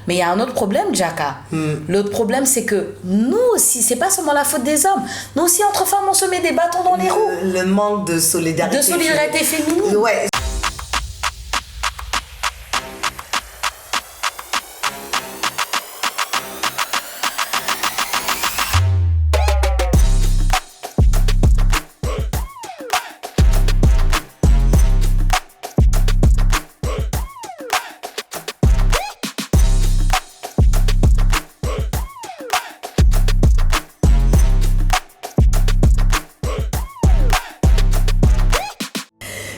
Mais il y a un autre problème, Jaka. L'autre problème, c'est que nous aussi, c'est pas seulement la faute des hommes. Nous aussi, entre femmes, on se met des bâtons dans les roues. Le manque de solidarité. De solidarité féminine. Ouais.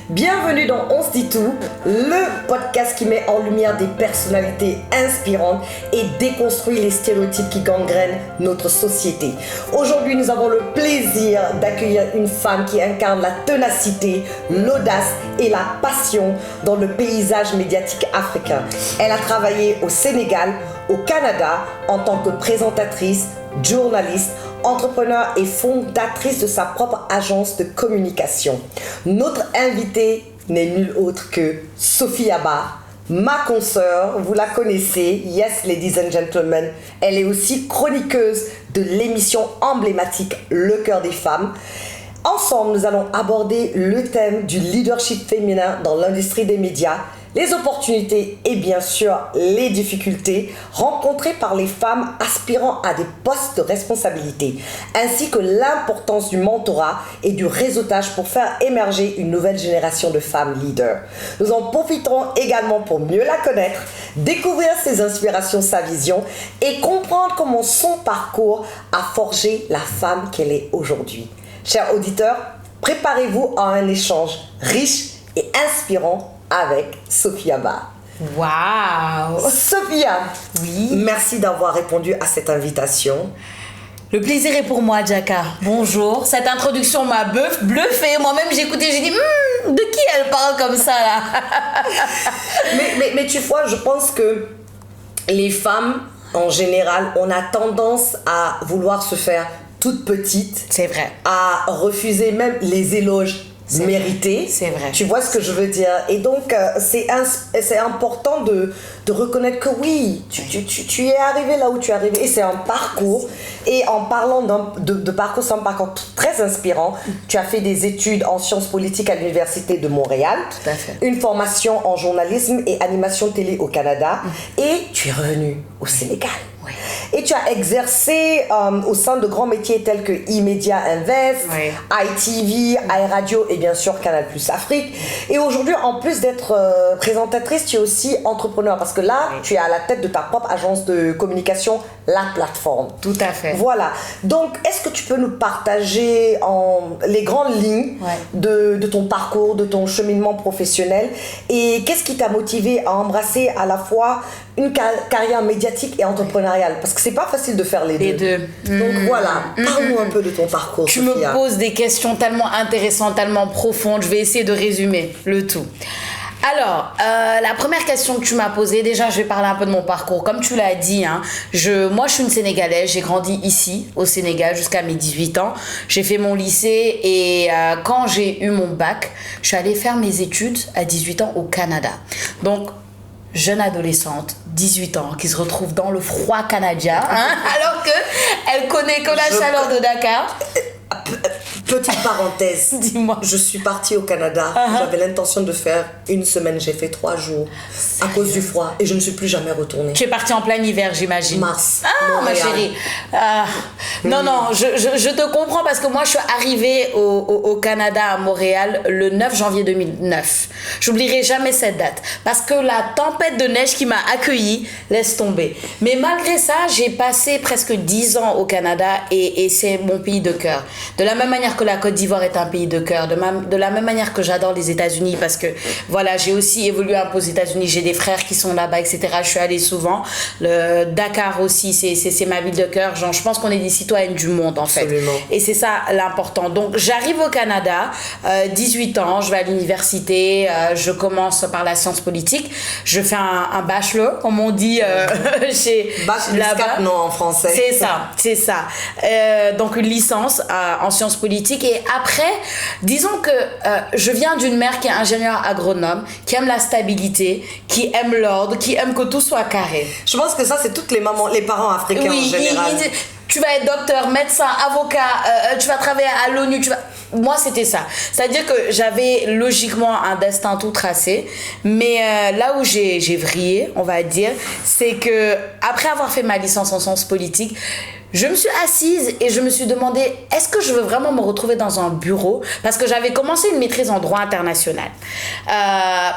Bienvenue dans On se dit tout, le podcast qui met en lumière des personnalités inspirantes et déconstruit les stéréotypes qui gangrènent notre société. Aujourd'hui, nous avons le plaisir d'accueillir une femme qui incarne la ténacité, l'audace et la passion dans le paysage médiatique africain. Elle a travaillé au Sénégal, au Canada, en tant que présentatrice, journaliste, entrepreneur et fondatrice de sa propre agence de communication. Notre invitée n'est nulle autre que Sophie Abba, ma consoeur, vous la connaissez, yes ladies and gentlemen. Elle est aussi chroniqueuse de l'émission emblématique Le Cœur des Femmes. Ensemble, nous allons aborder le thème du leadership féminin dans l'industrie des médias, les opportunités et bien sûr les difficultés rencontrées par les femmes aspirant à des postes de responsabilité, ainsi que l'importance du mentorat et du réseautage pour faire émerger une nouvelle génération de femmes leaders. Nous en profiterons également pour mieux la connaître, découvrir ses inspirations, sa vision et comprendre comment son parcours a forgé la femme qu'elle est aujourd'hui. Chers auditeurs, préparez-vous à un échange riche et inspirant avec Sophie Abba. Waouh! Sophia, Oui. Merci d'avoir répondu à cette invitation. Le plaisir est pour moi, Jaka. Bonjour. Cette introduction m'a bluffé. Moi-même, j'ai écouté, j'ai dit, de qui elle parle comme ça, là? mais tu vois, je pense que les femmes, en général, on a tendance à vouloir se faire toute petite. C'est vrai. À refuser même les éloges mérités. C'est vrai. Tu vois ce que je veux dire? Et donc, c'est important de reconnaître que oui, tu es arrivé là où tu es arrivé. Et c'est un parcours. Et en parlant de parcours, c'est un parcours très inspirant. Tu as fait des études en sciences politiques à l'Université de Montréal. Tout à fait. Une formation en journalisme et animation télé au Canada. Et tu es revenu au Sénégal. Oui. Et tu as exercé au sein de grands métiers tels que E-Media Invest, Oui. ITV, iRadio et bien sûr Canal Plus Afrique. Et aujourd'hui, en plus d'être présentatrice, tu es aussi entrepreneur parce que là, Oui. tu es à la tête de ta propre agence de communication, La Plateforme. Tout à fait. Voilà. Donc, est-ce que tu peux nous partager les grandes lignes Ouais. de ton parcours, de ton cheminement professionnel et qu'est-ce qui t'a motivé à embrasser à la fois une carrière médiatique et entrepreneuriale? Parce que c'est pas facile de faire les deux. Donc voilà, parle-nous un peu de ton parcours, Tu Sophia. me poses des questions tellement intéressantes, tellement profondes. Je vais essayer de résumer le tout. Alors, la première question que tu m'as posée, déjà je vais parler un peu de mon parcours. Comme tu l'as dit, hein, moi je suis une Sénégalaise, j'ai grandi ici au Sénégal jusqu'à mes 18 ans. J'ai fait mon lycée et quand j'ai eu mon bac, je suis allée faire mes études à 18 ans au Canada. Donc, jeune adolescente, 18 ans, qui se retrouve dans le froid canadien, hein, alors qu'elle connaît que la chaleur de Dakar. Petite parenthèse. Dis-moi. Je suis partie au Canada. J'avais l'intention de faire une semaine. J'ai fait 3 jours à cause du froid et je ne suis plus jamais retournée. Tu es partie en plein hiver, j'imagine. Mars. Ah, ma Montréal. chérie. Non, je te comprends parce que moi, je suis arrivée au Canada, à Montréal, le 9 janvier 2009. J'oublierai jamais cette date parce que la tempête de neige qui m'a accueillie laisse tomber. Mais malgré ça, j'ai passé presque 10 ans au Canada et c'est mon pays de cœur. De la même manière que la Côte d'Ivoire est un pays de cœur, de la même manière que j'adore les États-Unis parce que voilà, j'ai aussi évolué un peu aux États-Unis, j'ai des frères qui sont là-bas, etc. Je suis allée souvent. Le Dakar aussi, c'est ma ville de cœur. Genre, je pense qu'on est des citoyennes du monde en fait. Absolument. Et c'est ça l'important. Donc j'arrive au Canada, 18 ans, je vais à l'université, je commence par la science politique, je fais un bachelor, comme on dit Bac plus 4, non, en français. C'est ça. Donc une licence en sciences politiques politique. Et après, disons que je viens d'une mère qui est ingénieure agronome, qui aime la stabilité, qui aime l'ordre, qui aime que tout soit carré. Je pense que ça, c'est toutes les mamans, les parents africains en général. Tu vas être docteur, médecin, avocat, tu vas travailler à l'ONU, Moi, c'était ça. C'est-à-dire que j'avais logiquement un destin tout tracé, mais là où j'ai vrillé, on va dire, c'est que après avoir fait ma licence en sciences politiques, je me suis assise et je me suis demandé, est-ce que je veux vraiment me retrouver dans un bureau? Parce que j'avais commencé une maîtrise en droit international.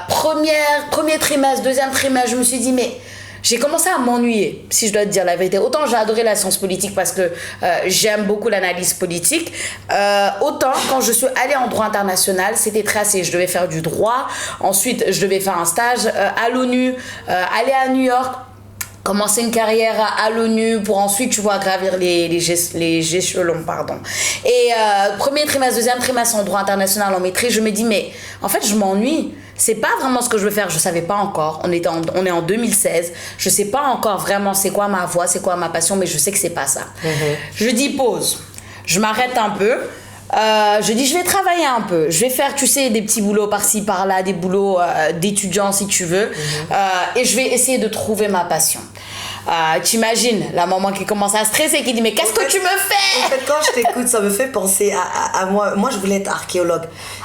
Premier trimestre, deuxième trimestre, je me suis dit, mais j'ai commencé à m'ennuyer, si je dois te dire la vérité. Autant j'ai adoré la science politique parce que j'aime beaucoup l'analyse politique, autant quand je suis allée en droit international, c'était tracé. Je devais faire du droit, ensuite je devais faire un stage à l'ONU, aller à New York, commencer une carrière à l'ONU pour ensuite, tu vois, gravir les échelons, pardon. Et premier trimestre, deuxième trimestre en droit international en maîtrise, je me dis, mais en fait, je m'ennuie. C'est pas vraiment ce que je veux faire, je savais pas encore. On est en 2016, je sais pas encore vraiment c'est quoi ma voie, c'est quoi ma passion, mais je sais que c'est pas ça. Je dis pause, je m'arrête un peu. Je dis je vais travailler un peu, je vais faire tu sais des petits boulots par-ci par-là, des boulots d'étudiants si tu veux, et je vais essayer de trouver ma passion. T'imagines la maman qui commence à stresser, qui dit mais qu'est-ce que tu me fais? En fait, quand je t'écoute, ça me fait penser à moi. Moi, je voulais être archéologue.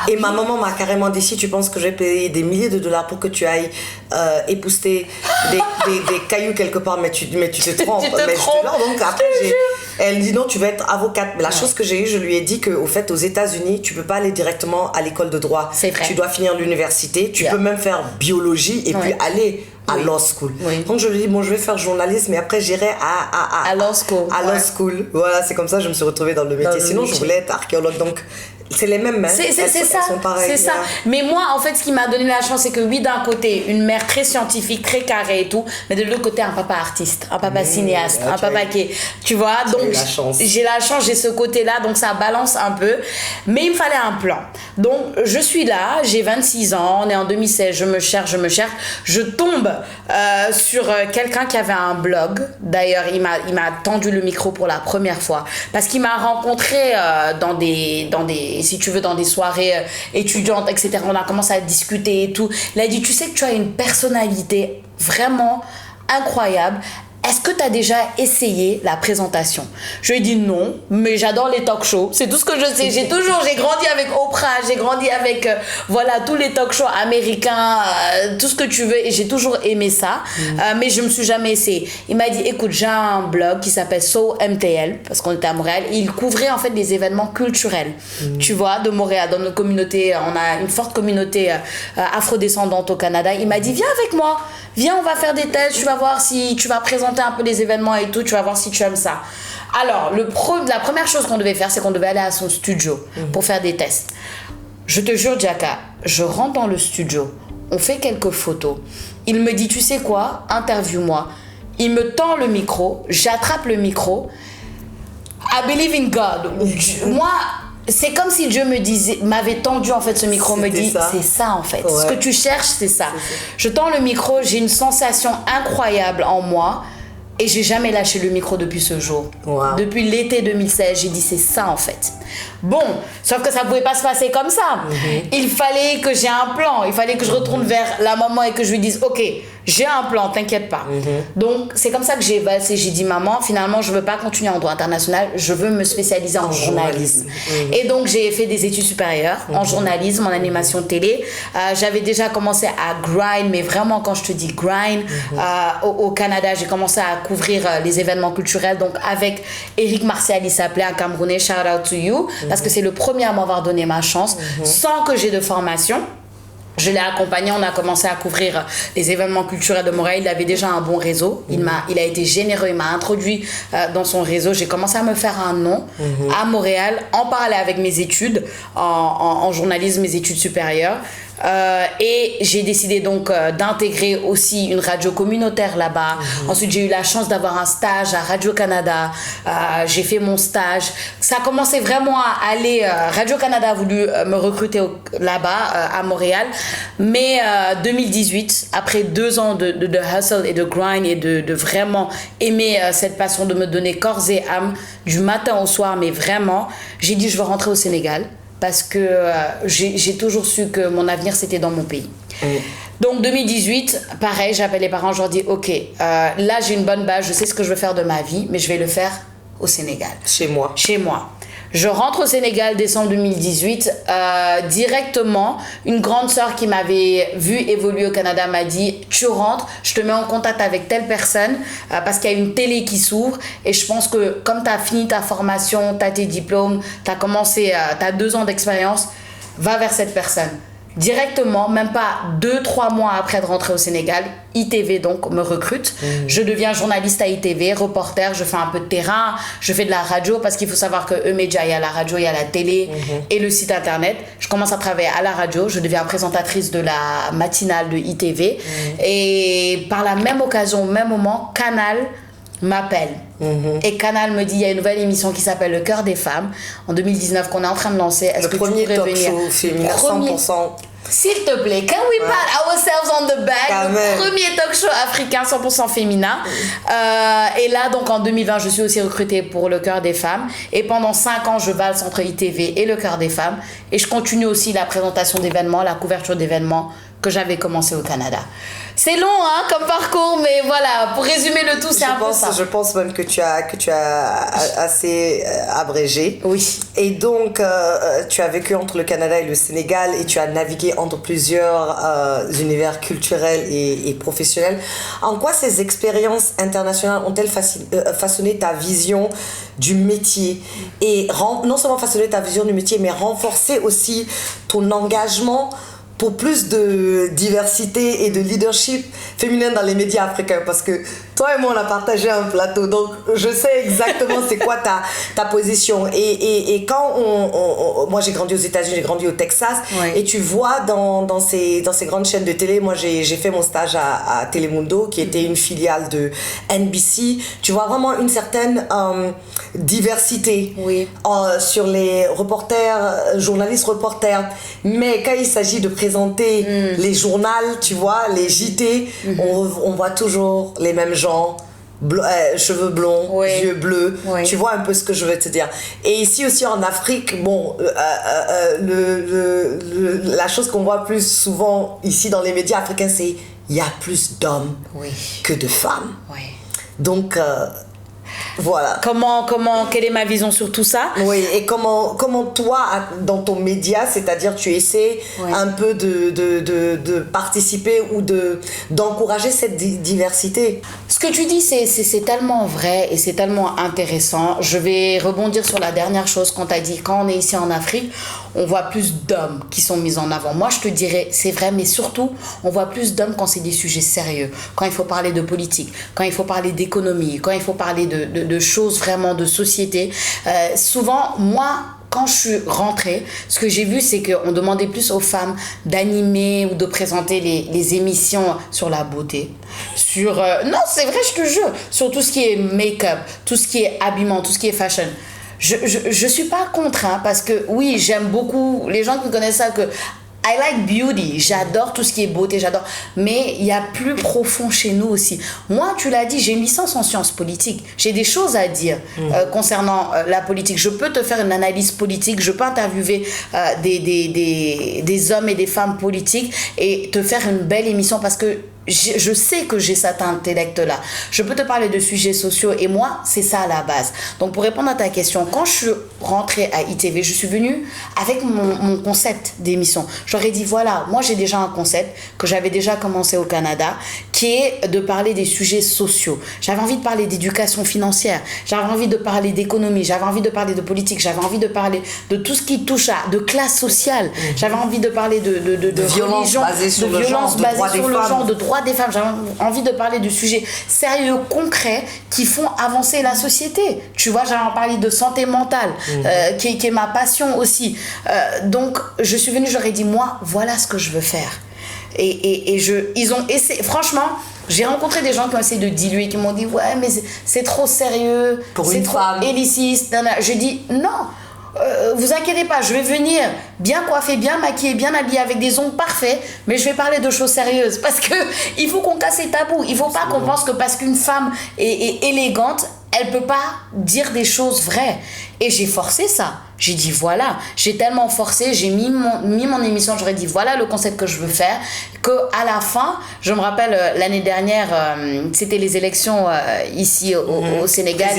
Et ma maman m'a carrément dit, si tu penses que je vais payer des milliers de dollars pour que tu ailles épousseter des cailloux quelque part, mais tu te trompes. Donc après, elle dit non, tu vas être avocate. Mais la chose que j'ai eue, je lui ai dit qu'au fait, aux États-Unis, tu peux pas aller directement à l'école de droit. C'est vrai. Tu dois finir l'université, tu peux même faire biologie et puis aller à law school. Donc je lui dis, bon, je vais faire journalisme, mais après j'irai à law school. À law school. Voilà, c'est comme ça que je me suis retrouvée dans le métier. Sinon, je voulais être archéologue. Donc, c'est les mêmes, hein. C'est ça. C'est ça. Mais moi, en fait, ce qui m'a donné la chance, c'est que oui, d'un côté, une mère très scientifique, très carrée et tout, mais de l'autre côté, un papa artiste, un papa cinéaste, un papa qui est, tu vois, donc j'ai la chance, j'ai ce côté-là, donc ça balance un peu. Mais il me fallait un plan. Donc, je suis là, j'ai 26 ans, on est en 2016, je me cherche. Je tombe sur quelqu'un qui avait un blog. D'ailleurs, il m'a tendu le micro pour la première fois parce qu'il m'a rencontré dans des si tu veux, dans des soirées étudiantes, etc. On a commencé à discuter et tout. Il a dit, tu sais que tu as une personnalité vraiment incroyable. Est-ce que tu as déjà essayé la présentation? Je lui ai dit non, mais j'adore les talk shows. C'est tout ce que je sais. J'ai grandi avec Oprah, j'ai grandi avec voilà, tous les talk shows américains, tout ce que tu veux, et j'ai toujours aimé ça. Mais je me suis jamais essayé. Il m'a dit, écoute, j'ai un blog qui s'appelle So MTL, parce qu'on était à Montréal. Il couvrait en fait des événements culturels, tu vois, de Montréal. Dans notre communauté, on a une forte communauté afrodescendante au Canada. Il m'a dit, viens avec moi. Viens, on va faire des tests, tu vas voir si tu vas présenter un peu les événements et tout, tu vas voir si tu aimes ça. Alors, la première chose qu'on devait faire, c'est qu'on devait aller à son studio pour faire des tests. Je te jure, Jaka, je rentre dans le studio, on fait quelques photos. Il me dit, tu sais quoi, interview-moi. Il me tend le micro, j'attrape le micro. I believe in God. Moi... C'est comme si Dieu m'avait tendu en fait ce micro, me dit c'est ça en fait. Ce que tu cherches, c'est ça. Je tends le micro, j'ai une sensation incroyable en moi et j'ai jamais lâché le micro depuis ce jour. Depuis l'été 2016, j'ai dit c'est ça en fait. Bon, sauf que ça pouvait pas se passer comme ça. Il fallait que j'ai un plan, il fallait que je retourne vers la maman et que je lui dise ok, j'ai un plan, t'inquiète pas. Donc c'est comme ça que j'ai valsé. J'ai dit maman, finalement je veux pas continuer en droit international, je veux me spécialiser en journalisme. Et donc j'ai fait des études supérieures en journalisme, en animation télé. J'avais déjà commencé à grind, mais vraiment quand je te dis grind, au Canada j'ai commencé à couvrir les événements culturels. Donc avec Eric Martial, il s'appelait, un Camerounais, shout out to you, parce que c'est le premier à m'avoir donné ma chance sans que j'ai de formation. Je l'ai accompagné, on a commencé à couvrir les événements culturels de Montréal. Il avait déjà un bon réseau. Il a été généreux, il m'a introduit dans son réseau. J'ai commencé à me faire un nom à Montréal, en parallèle avec mes études en journalisme, mes études supérieures. Et j'ai décidé donc d'intégrer aussi une radio communautaire là-bas. Ensuite, j'ai eu la chance d'avoir un stage à Radio-Canada. J'ai fait mon stage. Ça a commencé vraiment à aller... Radio-Canada a voulu me recruter là-bas, à Montréal. Mais 2018, après 2 ans de hustle et de grind et de vraiment aimer cette passion, de me donner corps et âme du matin au soir, mais vraiment, j'ai dit je veux rentrer au Sénégal. Parce que j'ai toujours su que mon avenir, c'était dans mon pays. Donc, 2018, pareil, j'appelle les parents, je leur dis, OK, là, j'ai une bonne base, je sais ce que je veux faire de ma vie, mais je vais le faire au Sénégal. Chez moi. Chez moi. Je rentre au Sénégal décembre 2018. Directement, une grande sœur qui m'avait vue évoluer au Canada m'a dit « Tu rentres, je te mets en contact avec telle personne parce qu'il y a une télé qui s'ouvre et je pense que comme tu as fini ta formation, tu as tes diplômes, tu as commencé, tu as 2 ans d'expérience, va vers cette personne. » Directement, même pas 2-3 mois après de rentrer au Sénégal, ITV donc me recrute. Je deviens journaliste à ITV, reporter, je fais un peu de terrain, je fais de la radio parce qu'il faut savoir que E-Media, il y a la radio, il y a la télé et le site internet. Je commence à travailler à la radio, je deviens présentatrice de la matinale de ITV et par la même occasion, au même moment, Canal m'appelle. Et Canal me dit il y a une nouvelle émission qui s'appelle Le Cœur des Femmes en 2019 qu'on est en train de lancer. Est-ce que premier tu pourrais venir? talk show féminin 100%. S'il te plaît, can we pat ourselves on the back? Le premier talk show africain 100% féminin. Et là, donc en 2020, je suis aussi recrutée pour Le Cœur des Femmes. Et pendant 5 ans, je valse entre ITV et Le Cœur des Femmes. Et je continue aussi la présentation d'événements, la couverture d'événements que j'avais commencé au Canada. C'est long comme parcours, mais voilà, pour résumer le tout, c'est un peu ça. Je pense même que tu as assez abrégé. Oui. Et donc, tu as vécu entre le Canada et le Sénégal et tu as navigué entre plusieurs univers culturels et professionnels. En quoi ces expériences internationales ont-elles façonné ta vision du métier et non seulement façonné ta vision du métier, mais renforcé aussi ton engagement pour plus de diversité et de leadership féminin dans les médias africains, parce que toi et moi on a partagé un plateau, donc je sais exactement c'est quoi ta position et quand moi j'ai grandi aux États-Unis, j'ai grandi au Texas, et tu vois dans ces grandes chaînes de télé, moi j'ai fait mon stage à Telemundo qui était une filiale de NBC, tu vois vraiment une certaine diversité sur les reporters, journalistes reporters, mais quand il s'agit de présenter les journaux, tu vois, les JT, on voit toujours les mêmes gens, cheveux blonds, yeux bleus, tu vois un peu ce que je veux te dire. Et ici aussi en Afrique, bon, la chose qu'on voit plus souvent ici dans les médias africains, c'est il y a plus d'hommes que de femmes. Donc voilà. Quelle est ma vision sur tout ça? Oui, et comment toi, dans ton média, c'est-à-dire tu essaies un peu de participer ou d'encourager cette diversité? Ce que tu dis, c'est tellement vrai et c'est tellement intéressant. Je vais rebondir sur la dernière chose qu'on t'a dit. Quand on est ici en Afrique, on voit plus d'hommes qui sont mis en avant. Moi, je te dirais, c'est vrai, mais surtout, on voit plus d'hommes quand c'est des sujets sérieux. Quand il faut parler de politique, quand il faut parler d'économie, quand il faut parler de choses vraiment de société. Souvent, moi, quand je suis rentrée, ce que j'ai vu, c'est qu'on demandait plus aux femmes d'animer ou de présenter les émissions sur la beauté. Non, c'est vrai, je te jure. Sur tout ce qui est make-up, tout ce qui est habillement, tout ce qui est fashion. Je suis pas contre, parce que oui, j'aime beaucoup. Les gens qui me connaissent savent que I like beauty, j'adore tout ce qui est beauté, j'adore. Mais il y a plus profond chez nous aussi. Moi, tu l'as dit, j'ai une licence en sciences politiques. J'ai des choses à dire concernant la politique. Je peux te faire une analyse politique, je peux interviewer des hommes et des femmes politiques et te faire une belle émission parce que je sais que j'ai cet intellect-là. Je peux te parler de sujets sociaux et moi, c'est ça à la base. Donc, pour répondre à ta question, quand je suis rentrée à ITV, je suis venue avec mon concept d'émission. J'aurais dit, voilà, moi, j'ai déjà un concept que j'avais déjà commencé au Canada, qui est de parler des sujets sociaux. J'avais envie de parler d'éducation financière, j'avais envie de parler d'économie, j'avais envie de parler de politique, j'avais envie de parler de tout ce qui touche de classe sociale, j'avais envie de parler de violence religion, basée sur le genre, de droits des femmes, j'avais envie de parler de sujets sérieux, concrets, qui font avancer la société. Tu vois, j'avais envie de parler de santé mentale, qui est ma passion aussi. Donc, je suis venue, j'aurais dit, moi, voilà ce que je veux faire. Ils ont essayé, franchement, j'ai rencontré des gens qui ont essayé de diluer, qui m'ont dit, ouais, mais c'est trop sérieux, c'est trop éliciste. Je dis, non. Vous inquiétez pas, je vais venir bien coiffée, bien maquillée, bien habillée, avec des ongles parfaits, mais je vais parler de choses sérieuses parce que il faut qu'on casse les tabous. Il faut pas qu'on pense que parce qu'une femme est élégante, elle peut pas dire des choses vraies. Et j'ai forcé ça. J'ai dit voilà, j'ai tellement forcé, j'ai mis mon émission, j'aurais dit voilà le concept que je veux faire, qu'à la fin, je me rappelle l'année dernière, c'était les élections ici au Sénégal,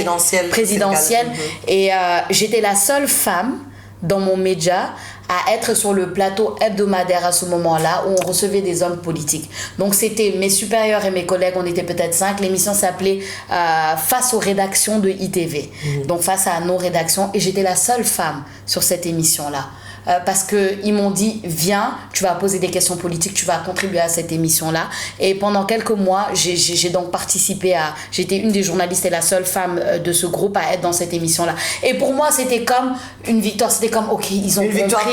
présidentielles, et j'étais la seule femme dans mon média à être sur le plateau hebdomadaire à ce moment-là où on recevait des hommes politiques. Donc c'était mes supérieurs et mes collègues, on était peut-être 5. L'émission s'appelait Face aux rédactions de ITV. Donc face à nos rédactions, et j'étais la seule femme sur cette émission-là. Parce qu'ils m'ont dit, viens, tu vas poser des questions politiques, tu vas contribuer à cette émission-là. Et pendant quelques mois, j'ai donc participé j'étais une des journalistes et la seule femme de ce groupe à être dans cette émission-là. Et pour moi, c'était comme une victoire. C'était comme, ok, ils ont compris. Une victoire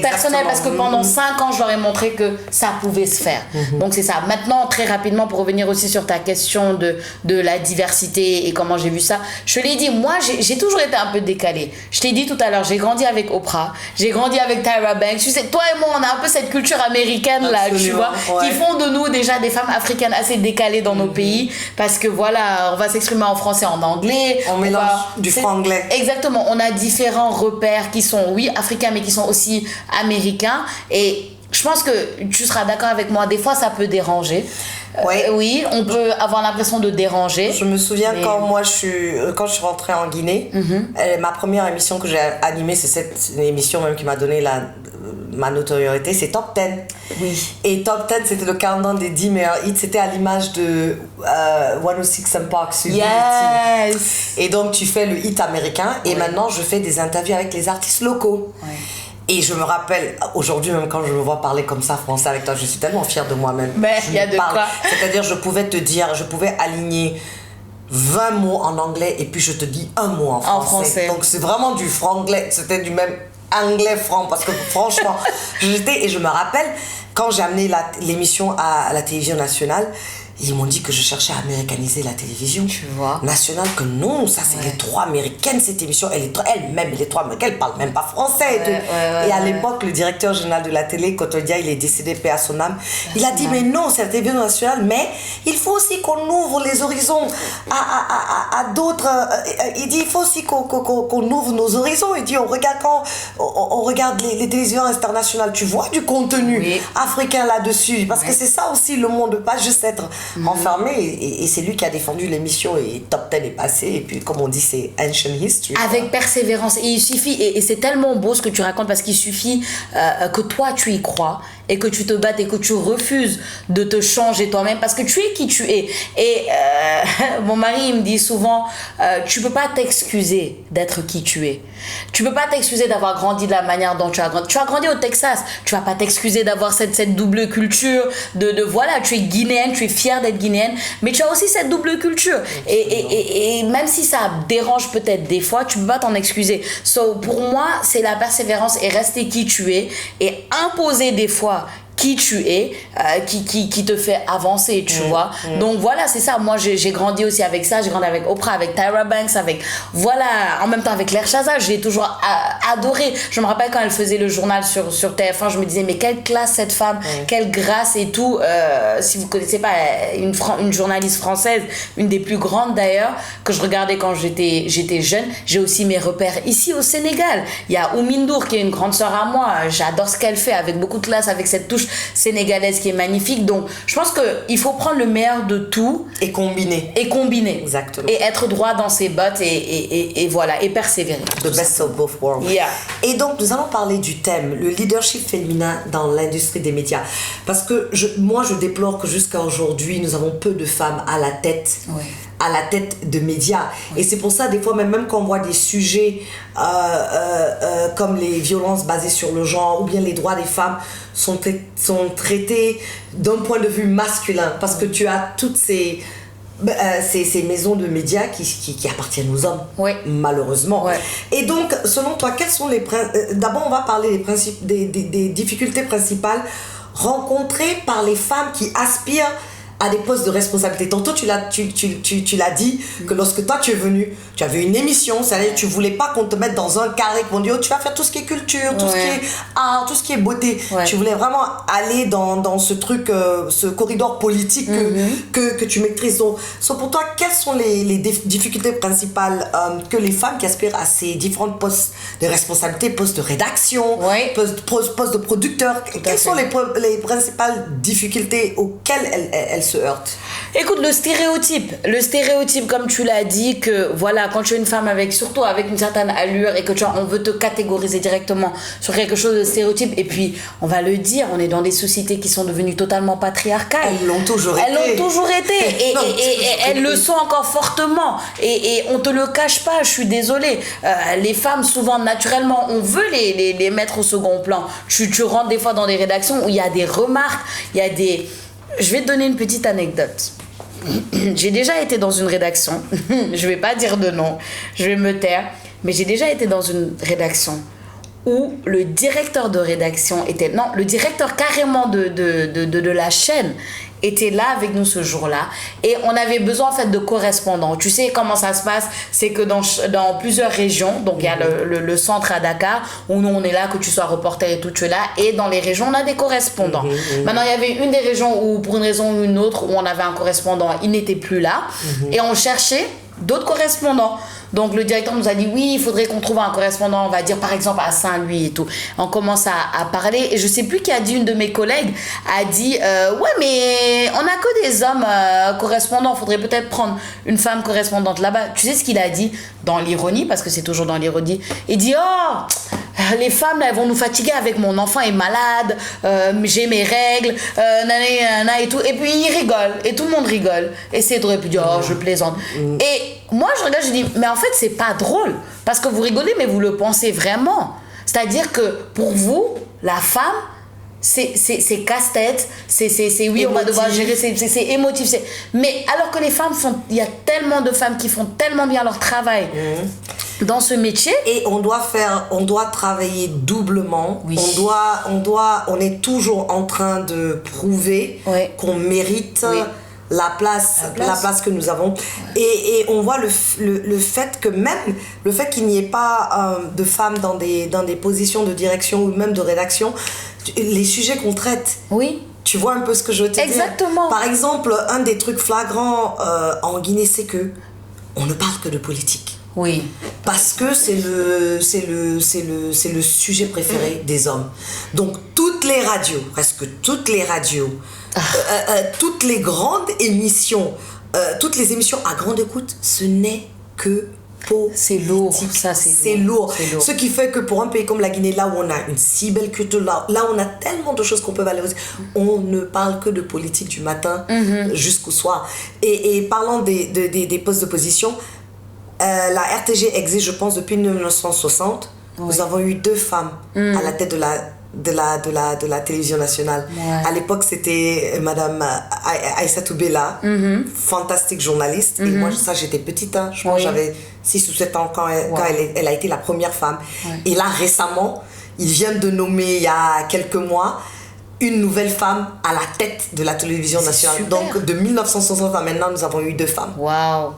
personnelle, parce que pendant 5 ans, je leur ai montré que ça pouvait se faire. Donc c'est ça. Maintenant, très rapidement, pour revenir aussi sur ta question de la diversité et comment j'ai vu ça, je l'ai dit, moi, j'ai toujours été un peu décalée. Je t'ai dit tout à l'heure, j'ai grandi avec Oprah, j'ai grandi avec Tyra Banks. Tu sais, toi et moi, on a un peu cette culture américaine là, tu vois, qui font de nous déjà des femmes africaines assez décalées dans nos pays, parce que voilà, on va s'exprimer en français, en anglais. On mélange du franglais. Exactement, on a différents repères qui sont, oui, africains, mais qui sont aussi américains. Et je pense que tu seras d'accord avec moi, des fois ça peut déranger. Oui, on peut avoir l'impression de déranger. Je me souviens quand je suis rentrée en Guinée, ma première émission que j'ai animée, c'est cette émission même qui m'a donné ma notoriété, c'est Top 10. Oui. Et Top 10, c'était le countdown des 10 meilleurs hits, c'était à l'image de 106 & Park Sud. Yes. Et donc tu fais le hit américain, et maintenant je fais des interviews avec les artistes locaux. Et je me rappelle, aujourd'hui, même quand je me vois parler comme ça français avec toi, je suis tellement fière de moi-même. Mais il y a de quoi. C'est-à-dire, je pouvais aligner 20 mots en anglais et puis je te dis un mot en français. Donc, c'est vraiment du franglais. C'était du même anglais-franc parce que franchement, je me rappelle, quand j'ai amené l'émission à la télévision nationale, ils m'ont dit que je cherchais à américaniser la télévision nationale, que non, ça c'est les 3 américaines, cette émission, elle-même, les 3 américaines, elle parle même pas français et à l'époque, le directeur général de la télé, Kotodia, il est décédé, paix à son âme, il a dit, mais non, c'est la télévision nationale, mais il faut aussi qu'on ouvre les horizons à d'autres, il dit, il faut aussi qu'on ouvre nos horizons, il dit, on regarde les télévisions internationales, tu vois du contenu africain là-dessus, parce que c'est ça aussi le monde, pas juste être enfermé, et c'est lui qui a défendu l'émission, et Top 10 est passé, et puis comme on dit, c'est ancient history. Avec persévérance, et il suffit, et c'est tellement beau ce que tu racontes, parce qu'il suffit que toi tu y crois, et que tu te battes, et que tu refuses de te changer toi-même, parce que tu es qui tu es. Et mon mari il me dit souvent, tu peux pas t'excuser d'être qui tu es. Tu peux pas t'excuser d'avoir grandi de la manière dont tu as grandi. Tu as grandi au Texas, tu vas pas t'excuser d'avoir cette double culture, voilà, tu es guinéenne, tu es fière d'être guinéenne, mais tu as aussi cette double culture. Et même si ça dérange peut-être des fois, tu peux pas t'en excuser. So, pour moi, c'est la persévérance et rester qui tu es, et imposer des fois qui tu es, qui te fait avancer, tu vois. Donc voilà, c'est ça. Moi, j'ai grandi aussi avec ça. J'ai grandi avec Oprah, avec Tyra Banks, en même temps avec Claire Chazal. Je l'ai toujours adorée. Je me rappelle quand elle faisait le journal sur TF1, je me disais, mais quelle classe cette femme, quelle grâce et tout. Si vous connaissez pas, une journaliste française, une des plus grandes d'ailleurs, que je regardais quand j'étais jeune. J'ai aussi mes repères ici au Sénégal. Il y a Oumindour qui est une grande sœur à moi. J'adore ce qu'elle fait, avec beaucoup de classe, avec cette touche sénégalaise qui est magnifique. Donc, je pense qu'il faut prendre le meilleur de tout. Et combiner. Exactement. Et être droit dans ses bottes et voilà, et persévérer. The best of both worlds. Yeah. Et donc, nous allons parler du thème, le leadership féminin dans l'industrie des médias. Parce que moi, je déplore que jusqu'à aujourd'hui, nous avons peu de femmes à la tête. Ouais. À la tête de médias. Oui. Et c'est pour ça, des fois, même quand on voit des sujets comme les violences basées sur le genre ou bien les droits des femmes sont traités d'un point de vue masculin. Parce que tu as toutes ces maisons de médias qui appartiennent aux hommes, oui. Malheureusement. Ouais. Et donc, selon toi, quels sont les d'abord, on va parler des difficultés principales rencontrées par les femmes qui aspirent à des postes de responsabilité. Tantôt, tu l'as dit que lorsque toi tu es venu, tu avais une émission, c'est-à-dire tu voulais pas qu'on te mette dans un carré, qu'on dit tu vas faire tout ce qui est culture, tout ce qui est art, tout ce qui est beauté. Ouais. Tu voulais vraiment aller dans ce truc, ce corridor politique que tu maîtrises. Donc, pour toi, quelles sont les difficultés principales que les femmes qui aspirent à ces différents postes de responsabilité, postes de rédaction, postes de producteurs, quelles sont les principales difficultés auxquelles elles se heurtent? Écoute, le stéréotype, comme tu l'as dit, que voilà, quand tu es une femme surtout avec une certaine allure et que on veut te catégoriser directement sur quelque chose de stéréotype, et puis on va le dire, on est dans des sociétés qui sont devenues totalement patriarcales. Elles l'ont toujours été. Et elles le sont encore fortement. Et on te le cache pas, je suis désolée. Les femmes, souvent, naturellement, on veut les mettre au second plan. Tu rentres des fois dans des rédactions où il y a des remarques, il y a des... Je vais te donner une petite anecdote. J'ai déjà été dans une rédaction. Je vais pas dire de nom. Je vais me taire. Mais j'ai déjà été dans une rédaction où le directeur de rédaction le directeur carrément de la chaîne était là avec nous ce jour-là, et on avait besoin en fait de correspondants. Tu sais comment ça se passe, c'est que dans plusieurs régions, donc il y a le centre à Dakar où nous on est là, que tu sois reporter et tout, tu es là, et dans les régions on a des correspondants. Maintenant il y avait une des régions où pour une raison ou une autre où on avait un correspondant, il n'était plus là, et on cherchait d'autres correspondants. Donc le directeur nous a dit oui, il faudrait qu'on trouve un correspondant, on va dire par exemple à Saint-Louis et tout. On commence à parler, et je sais plus qui a dit, une de mes collègues a dit ouais mais on a que des hommes correspondants, faudrait peut-être prendre une femme correspondante là-bas. Tu sais ce qu'il a dit dans l'ironie, parce que c'est toujours dans l'ironie, il dit les femmes là, elles vont nous fatiguer avec mon enfant est malade, j'ai mes règles, nanana et tout, et puis il rigole et tout le monde rigole, et c'est drôle, et puis il dit je plaisante. Et moi je regarde, je dis mais en fait c'est pas drôle, parce que vous rigolez mais vous le pensez vraiment. C'est-à-dire que pour vous la femme c'est casse-tête, c'est oui émotif. On va devoir gérer, c'est émotif, mais alors que les femmes il y a tellement de femmes qui font tellement bien leur travail dans ce métier, et on doit travailler doublement. Oui. On est toujours en train de prouver qu'on mérite la place que nous avons. Et on voit le fait que même le fait qu'il n'y ait pas de femmes dans des positions de direction ou même de rédaction, les sujets qu'on traite. Oui. Tu vois un peu ce que je veux te dire. Exactement. Par exemple, un des trucs flagrants en Guinée, c'est que on ne parle que de politique. Oui. Parce que c'est le sujet préféré des hommes. Donc presque toutes les radios, toutes les grandes émissions, toutes les émissions à grande écoute, ce n'est que politique. C'est lourd, ça c'est lourd. Ce qui fait que pour un pays comme la Guinée, là où on a une si belle culture, là où on a tellement de choses qu'on peut valoriser, on ne parle que de politique du matin jusqu'au soir. Et parlant des postes de position, la RTG existe, je pense, depuis 1960. Nous avons eu 2 femmes à la tête de la télévision nationale. À l'époque, c'était Madame Aïssatou Bella, fantastique journaliste. Et moi, j'étais petite, je pense que j'avais 6 ou 7 ans quand elle a été la première femme. Et là, récemment, ils viennent de nommer, il y a quelques mois, une nouvelle femme à la tête de la télévision nationale. Super. Donc de 1960 à maintenant, nous avons eu 2 femmes. Waouh.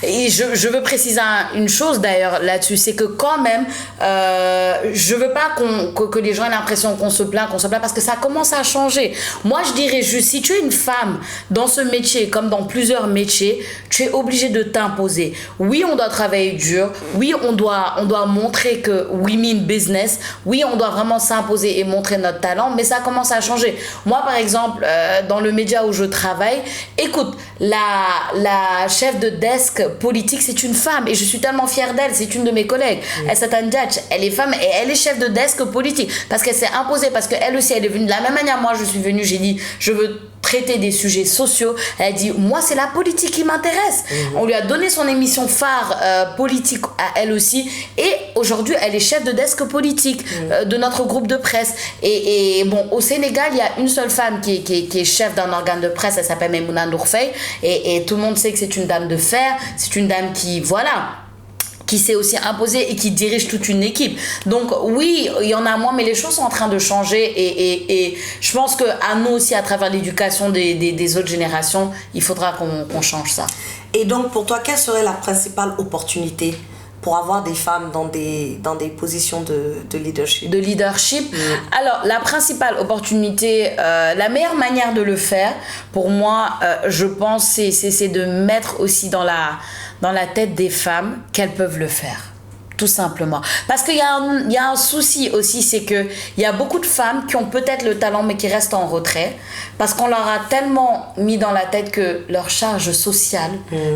Et je veux préciser une chose d'ailleurs là-dessus, c'est que quand même, je veux pas que les gens aient l'impression qu'on se plaint, parce que ça commence à changer. Moi, je dirais juste, si tu es une femme dans ce métier, comme dans plusieurs métiers, tu es obligé de t'imposer. Oui, on doit travailler dur. Oui, on doit montrer que we mean business. Oui, on doit vraiment s'imposer et montrer notre talent, mais ça commence à changer. Moi, par exemple, dans le média où je travaille, écoute, la chef de desk politique, c'est une femme et je suis tellement fière d'elle. C'est une de mes collègues. Elle s'appelle Djadj. Elle est femme et elle est chef de desk politique parce qu'elle s'est imposée, parce qu'elle aussi, elle est venue de la même manière. Moi, je suis venue, j'ai dit, je veux traiter des sujets sociaux. Elle a dit, moi, c'est la politique qui m'intéresse. On lui a donné son émission phare politique à elle aussi. Et aujourd'hui, elle est chef de desk politique de notre groupe de presse. Et bon, au Sénégal, il y a une seule femme qui est chef d'un organe de presse. Elle s'appelle Maïmouna Ndour Faye. Et tout le monde sait que c'est une dame de fer. C'est une dame qui, voilà, qui s'est aussi imposée et qui dirige toute une équipe. Donc oui, il y en a moins, mais les choses sont en train de changer et je pense qu'à nous aussi, à travers l'éducation des autres générations, il faudra qu'on change ça. Et donc pour toi, quelle serait la principale opportunité pour avoir des femmes dans des positions de leadership? De leadership. Alors, la principale opportunité, la meilleure manière de le faire, pour moi, je pense, c'est de mettre aussi dans la tête des femmes qu'elles peuvent le faire. Tout simplement. Parce qu'il y a un souci aussi, c'est qu'il y a beaucoup de femmes qui ont peut-être le talent, mais qui restent en retrait. Parce qu'on leur a tellement mis dans la tête que leur charge sociale,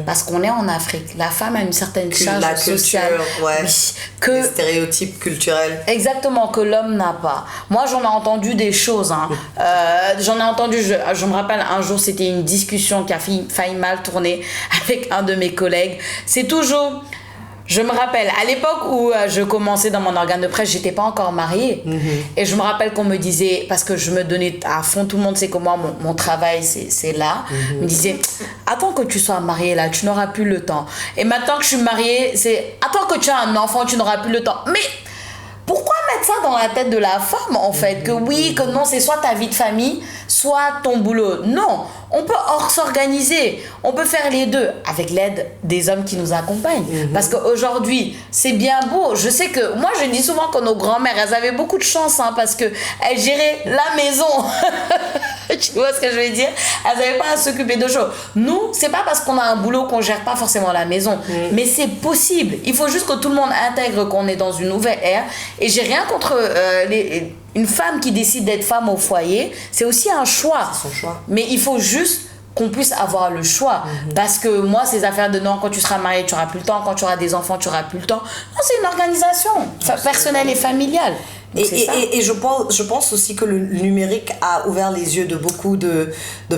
parce qu'on est en Afrique, la femme a une certaine charge sociale. Ouais. Oui, que les stéréotypes culturels. Exactement, que l'homme n'a pas. Moi, j'en ai entendu des choses. J'en ai entendu, je me rappelle, un jour, c'était une discussion qui a failli mal tourner avec un de mes collègues. C'est toujours... Je me rappelle, à l'époque où je commençais dans mon organe de presse, j'étais pas encore mariée. Et je me rappelle qu'on me disait, parce que je me donnais à fond, tout le monde sait que moi, mon travail, c'est là. On me disait, attends que tu sois mariée là, tu n'auras plus le temps. Et maintenant que je suis mariée, c'est, attends que tu as un enfant, tu n'auras plus le temps. Mais pourquoi mettre ça dans la tête de la femme, en fait? Que oui, que non, c'est soit ta vie de famille, soit ton boulot. Non, on peut s'organiser. On peut faire les deux avec l'aide des hommes qui nous accompagnent. Parce qu'aujourd'hui, c'est bien beau. Je sais que, moi, je dis souvent que nos grand-mères, elles avaient beaucoup de chance, parce qu'elles géraient la maison. Tu vois ce que je veux dire? Elles n'avaient pas à s'occuper de choses. Nous, c'est pas parce qu'on a un boulot qu'on gère pas forcément la maison. Mais c'est possible. Il faut juste que tout le monde intègre qu'on est dans une nouvelle ère. Et j'ai rien contre une femme qui décide d'être femme au foyer. C'est aussi un choix. C'est son choix. Mais il faut juste qu'on puisse avoir le choix. Parce que moi, ces affaires de non, quand tu seras marié, tu n'auras plus le temps. Quand tu auras des enfants, tu n'auras plus le temps. Non, c'est une organisation personnelle et familiale. Et je pense aussi que le numérique a ouvert les yeux de beaucoup de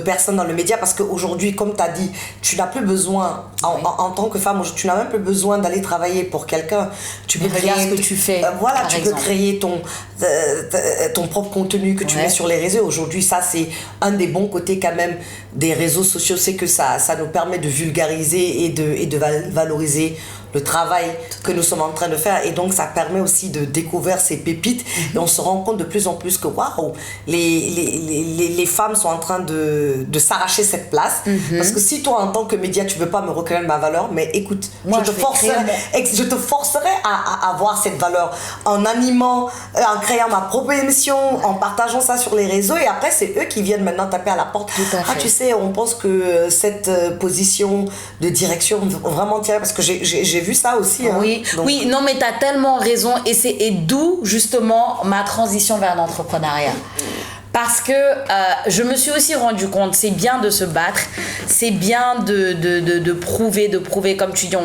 personnes dans le média, parce qu'aujourd'hui, comme tu as dit, tu n'as plus besoin, en tant que femme, tu n'as même plus besoin d'aller travailler pour quelqu'un. Tu peux créer ce que tu fais. Voilà, tu peux créer ton propre contenu que tu mets sur les réseaux. Aujourd'hui, ça, c'est un des bons côtés quand même des réseaux sociaux, c'est que ça nous permet de vulgariser et de valoriser le travail que nous sommes en train de faire, et donc ça permet aussi de découvrir ces pépites. Et on se rend compte de plus en plus que waouh, les femmes sont en train de s'arracher cette place. Parce que si toi, en tant que média, tu veux pas me reconnaître ma valeur, mais écoute, moi, je te forcerai à avoir cette valeur en animant, en créant ma propre émission, en partageant ça sur les réseaux, et après c'est eux qui viennent maintenant taper à la porte. Tu sais, on pense que cette position de direction vraiment tirer, parce que j'ai vu ça aussi. Oui, donc... oui, non, mais tu as tellement raison, et d'où justement ma transition vers l'entrepreneuriat. Parce que je me suis aussi rendu compte, c'est bien de se battre, c'est bien de prouver, comme tu dis,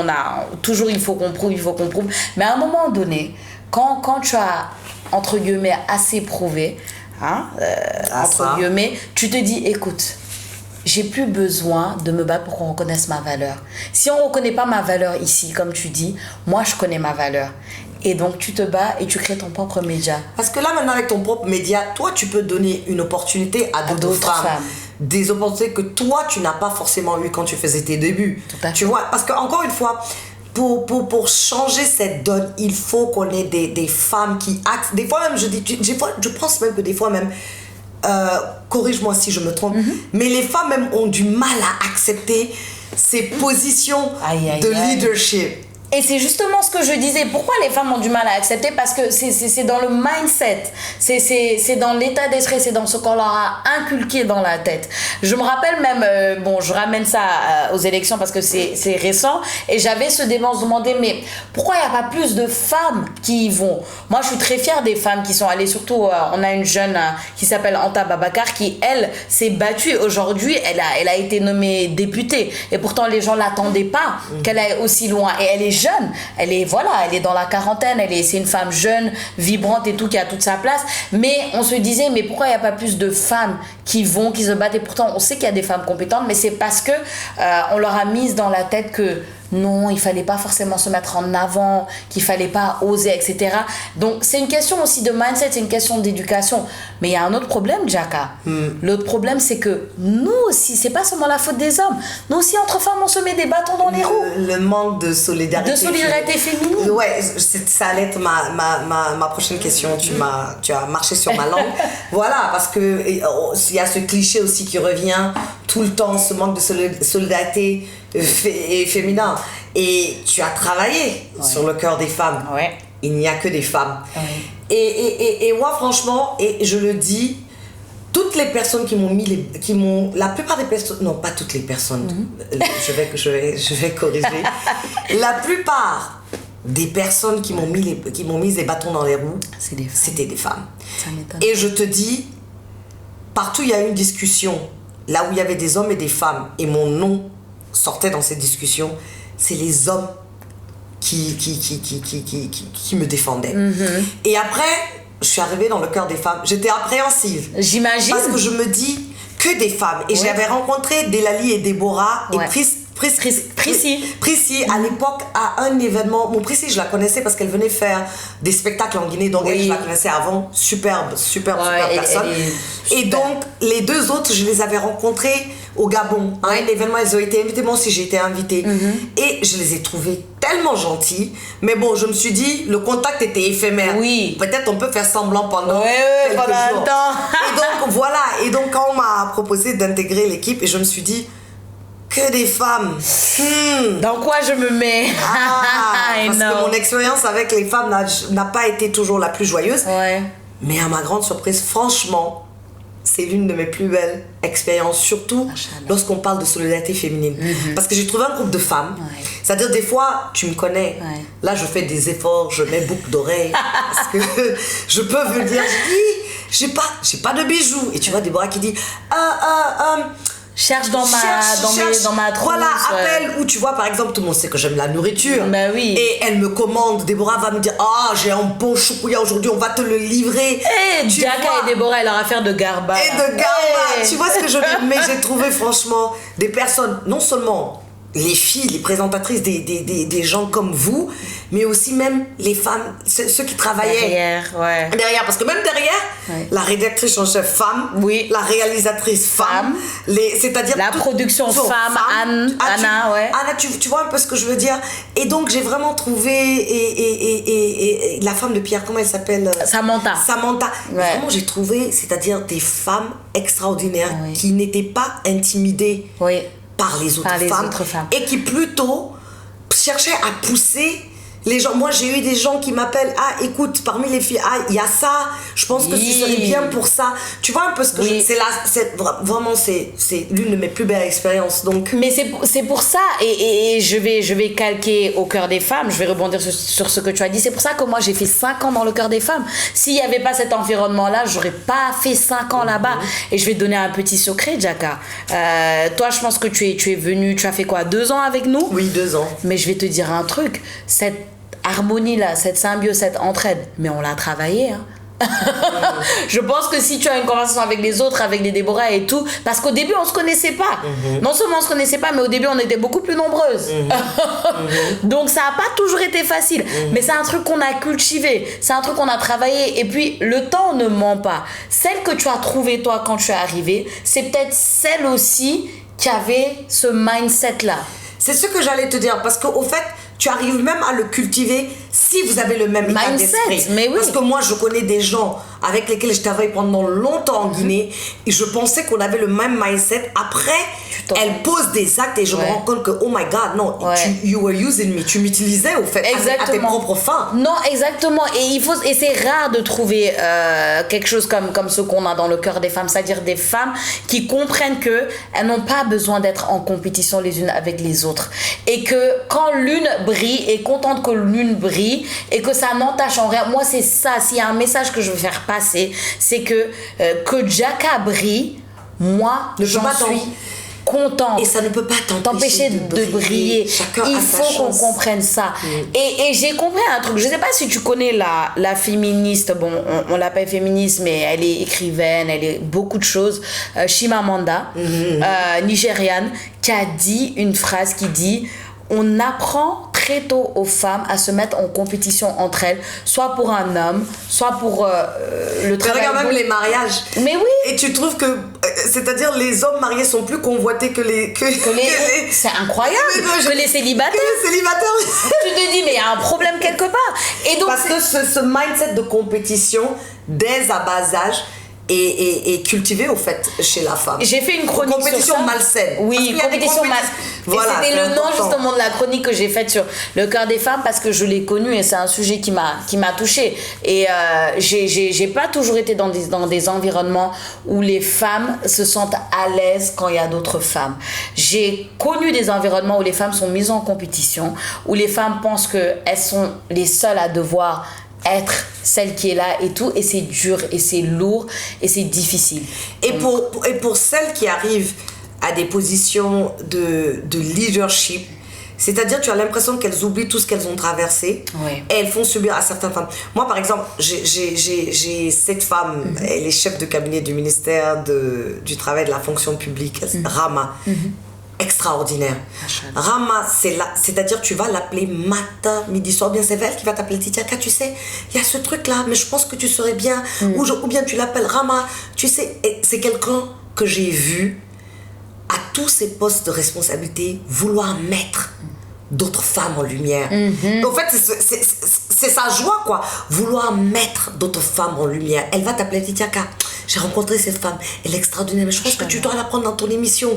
toujours il faut qu'on prouve, mais à un moment donné, quand tu as, entre guillemets, assez prouvé, entre guillemets, tu te dis, écoute, j'ai plus besoin de me battre pour qu'on reconnaisse ma valeur. Si on ne reconnaît pas ma valeur ici, comme tu dis, moi je connais ma valeur. Et donc tu te bats et tu crées ton propre média. Parce que là maintenant, avec ton propre média, toi tu peux donner une opportunité à d'autres femmes. Des opportunités que toi tu n'as pas forcément eu quand tu faisais tes débuts. Tu vois, parce qu'encore une fois, pour changer cette donne, il faut qu'on ait des femmes qui actent. Des fois même, je pense même que des fois même, corrige-moi si je me trompe, mais les femmes même ont du mal à accepter ces positions de leadership. Et c'est justement ce que je disais. Pourquoi les femmes ont du mal à accepter? Parce que c'est dans le mindset. C'est dans l'état d'esprit. C'est dans ce qu'on leur a inculqué dans la tête. Je me rappelle même, je ramène ça aux élections parce que c'est récent. Et j'avais ce débat, on se demandait, mais pourquoi il n'y a pas plus de femmes qui y vont? Moi, je suis très fière des femmes qui sont allées. Surtout, on a une jeune qui s'appelle Anta Babacar qui, elle, s'est battue. Aujourd'hui, elle a été nommée députée. Et pourtant, les gens ne l'attendaient pas qu'elle aille aussi loin. Et elle est jeune, elle est dans la quarantaine, c'est une femme jeune, vibrante et tout, qui a toute sa place. Mais on se disait, mais pourquoi il n'y a pas plus de femmes qui se battent? Et pourtant, on sait qu'il y a des femmes compétentes, mais c'est parce que on leur a mis dans la tête que non, il fallait pas forcément se mettre en avant, qu'il fallait pas oser, etc. Donc c'est une question aussi de mindset, c'est une question d'éducation. Mais il y a un autre problème, Jaka. L'autre problème, c'est que nous aussi, c'est pas seulement la faute des hommes. Nous aussi, entre femmes, on se met des bâtons dans les roues. Le manque de solidarité. De solidarité féminine. Ouais, ça allait être ma prochaine question. Tu as marché sur ma langue. Voilà, parce que il y a ce cliché aussi qui revient tout le temps, ce manque de solidarité féminin. Et tu as travaillé sur le cœur des femmes. Ouais. Il n'y a que des femmes. Ouais. Et moi, franchement, et je le dis, toutes les personnes la plupart des personnes, non, pas toutes les personnes, je vais corriger. La plupart des personnes qui m'ont mis les bâtons dans les roues, c'était des femmes. Ça m'étonne. Et je te dis, partout il y a eu une discussion, là où il y avait des hommes et des femmes, et mon nom sortait dans cette discussion, c'est les hommes qui me défendaient. Et après, je suis arrivée dans le cœur des femmes. J'étais appréhensive. J'imagine. Parce que je me dis que des femmes. Et j'avais rencontré Delali et Déborah et Prissy à l'époque à un événement. Mon Prissy, je la connaissais parce qu'elle venait faire des spectacles en Guinée. Donc je la connaissais avant. Superbe personne. Et donc les deux autres, je les avais rencontrés au Gabon. À un événement, elles ont été invitées. Moi aussi, j'ai été invitée. Et je les ai trouvées tellement gentilles. Mais bon, je me suis dit, le contact était éphémère. Oui. Peut-être on peut faire semblant pendant quelques pendant jours. un temps. Et donc voilà. Et donc quand on m'a proposé d'intégrer l'équipe, et je me suis dit, que des femmes. Dans quoi je me mets? Parce que mon expérience avec les femmes n'a pas été toujours la plus joyeuse. Ouais. Mais à ma grande surprise, franchement, c'est l'une de mes plus belles expériences, surtout lorsqu'on parle de solidarité féminine. Parce que j'ai trouvé un groupe de femmes. C'est-à-dire, des fois, tu me connais. Là, je fais des efforts, je mets boucle d'oreille. Parce que je peux venir, je dis, j'ai pas de bijoux. Et tu vois Déborah qui dit, cherche dans ma trousse. Voilà, appelle où tu vois, par exemple, tout le monde sait que j'aime la nourriture. Bah oui. Et elle me commande, Déborah va me dire, j'ai un bon choukouya aujourd'hui, on va te le livrer. Jaka et Déborah, elle leur affaire de garba. Et de garba. Tu vois ce que je veux dire? Mais j'ai trouvé franchement des personnes, non seulement les filles, les présentatrices, des gens comme vous, mais aussi même les femmes, ceux qui travaillaient derrière, parce que même derrière, la rédactrice en chef femme, la réalisatrice femme, c'est-à-dire la production femme, Anna, Anna, tu vois un peu ce que je veux dire. Et donc j'ai vraiment trouvé et la femme de Pierre, comment elle s'appelle? Samantha. Vraiment j'ai trouvé, c'est-à-dire des femmes extraordinaires qui n'étaient pas intimidées par les autres femmes et qui plutôt cherchaient à pousser les gens. Moi, j'ai eu des gens qui m'appellent, écoute, parmi les filles, il y a ça, je pense que tu serais bien pour ça. Tu vois un peu ce que c'est l'une de mes plus belles expériences. Donc. Mais c'est pour ça, et je vais calquer au cœur des femmes, je vais rebondir sur ce que tu as dit. C'est pour ça que moi, j'ai fait 5 ans dans le cœur des femmes. S'il n'y avait pas cet environnement-là, j'aurais pas fait 5 ans là-bas. Et je vais te donner un petit secret, Jaka. Toi, je pense que tu es venu, tu as fait quoi, 2 ans avec nous? Oui, 2 ans. Mais je vais te dire un truc, cette harmonie là, cette symbiose, cette entraide, mais on l'a travaillé, Je pense que si tu as une conversation avec les autres, avec les Déborah et tout, parce qu'au début on se connaissait pas, non seulement on se connaissait pas, mais au début on était beaucoup plus nombreuses, donc ça a pas toujours été facile, mais c'est un truc qu'on a cultivé, c'est un truc qu'on a travaillé, et puis le temps ne ment pas. Celle que tu as trouvée toi quand tu es arrivée, c'est peut-être celle aussi qui avait ce mindset là. C'est ce que j'allais te dire, parce qu'au fait, tu arrives même à le cultiver si vous avez le même état d'esprit. Mais oui. Parce que moi, je connais des gens avec lesquelles je travaille pendant longtemps en Guinée, et je pensais qu'on avait le même mindset. Après, elle pose des actes et je me rends compte que, oh my God, non, you were using me, tu m'utilisais au fait à tes propres fins. Non, exactement. Et c'est rare de trouver quelque chose comme ce qu'on a dans le cœur des femmes, c'est-à-dire des femmes qui comprennent qu'elles n'ont pas besoin d'être en compétition les unes avec les autres. Et que quand l'une brille, est contente que l'une brille, et que ça n'entache en rien. Moi, c'est ça. S'il y a un message que je veux faire passer, c'est que Jaka brille, moi, j'en suis contente. Et ça ne peut pas t'empêcher de briller. Il faut qu'on comprenne ça. Et j'ai compris un truc. Je ne sais pas si tu connais la féministe. Bon, on l'appelle féministe, mais elle est écrivaine, elle est beaucoup de choses. Chimamanda, nigériane, qui a dit une phrase qui dit: on apprend très tôt aux femmes à se mettre en compétition entre elles, soit pour un homme, soit pour le travail. Mais regarde même les mariages. Mais oui. Et tu trouves que, c'est-à-dire les hommes mariés sont plus convoités que les... C'est incroyable. Que les célibataires. Que les célibataires. Tu te dis, mais il y a un problème quelque part. Et donc, parce que ce mindset de compétition, dès à bas âge, est cultivé au fait chez la femme. J'ai fait une chronique compétition sur ça. Malsaine. Oui, compétition malsaine. Voilà, c'était le nom justement de la chronique que j'ai faite sur le cœur des femmes, parce que je l'ai connu et c'est un sujet qui m'a touchée. Et j'ai pas toujours été dans des environnements où les femmes se sentent à l'aise quand il y a d'autres femmes. J'ai connu des environnements où les femmes sont mises en compétition, où les femmes pensent qu'elles sont les seules à devoir être celle qui est là et tout, et c'est dur et c'est lourd et c'est difficile. Et pour celles qui arrivent à des positions de leadership, c'est-à-dire tu as l'impression qu'elles oublient tout ce qu'elles ont traversé, et elles font subir à certaines femmes. Moi par exemple, j'ai cette femme, elle est chef de cabinet du ministère du travail et de la fonction publique, Rama. Extraordinaire. Rama, c'est-à-dire tu vas l'appeler matin, midi, soir, bien c'est elle qui va t'appeler Titiaka, tu sais, il y a ce truc là, mais je pense que tu serais bien, ou bien tu l'appelles Rama, tu sais, c'est quelqu'un que j'ai vu à tous ces postes de responsabilité vouloir mettre d'autres femmes en lumière. En fait, c'est sa joie, quoi. Vouloir mettre d'autres femmes en lumière. Elle va t'appeler Titiaka. J'ai rencontré cette femme, elle est extraordinaire, mais je pense que tu dois la prendre dans ton émission.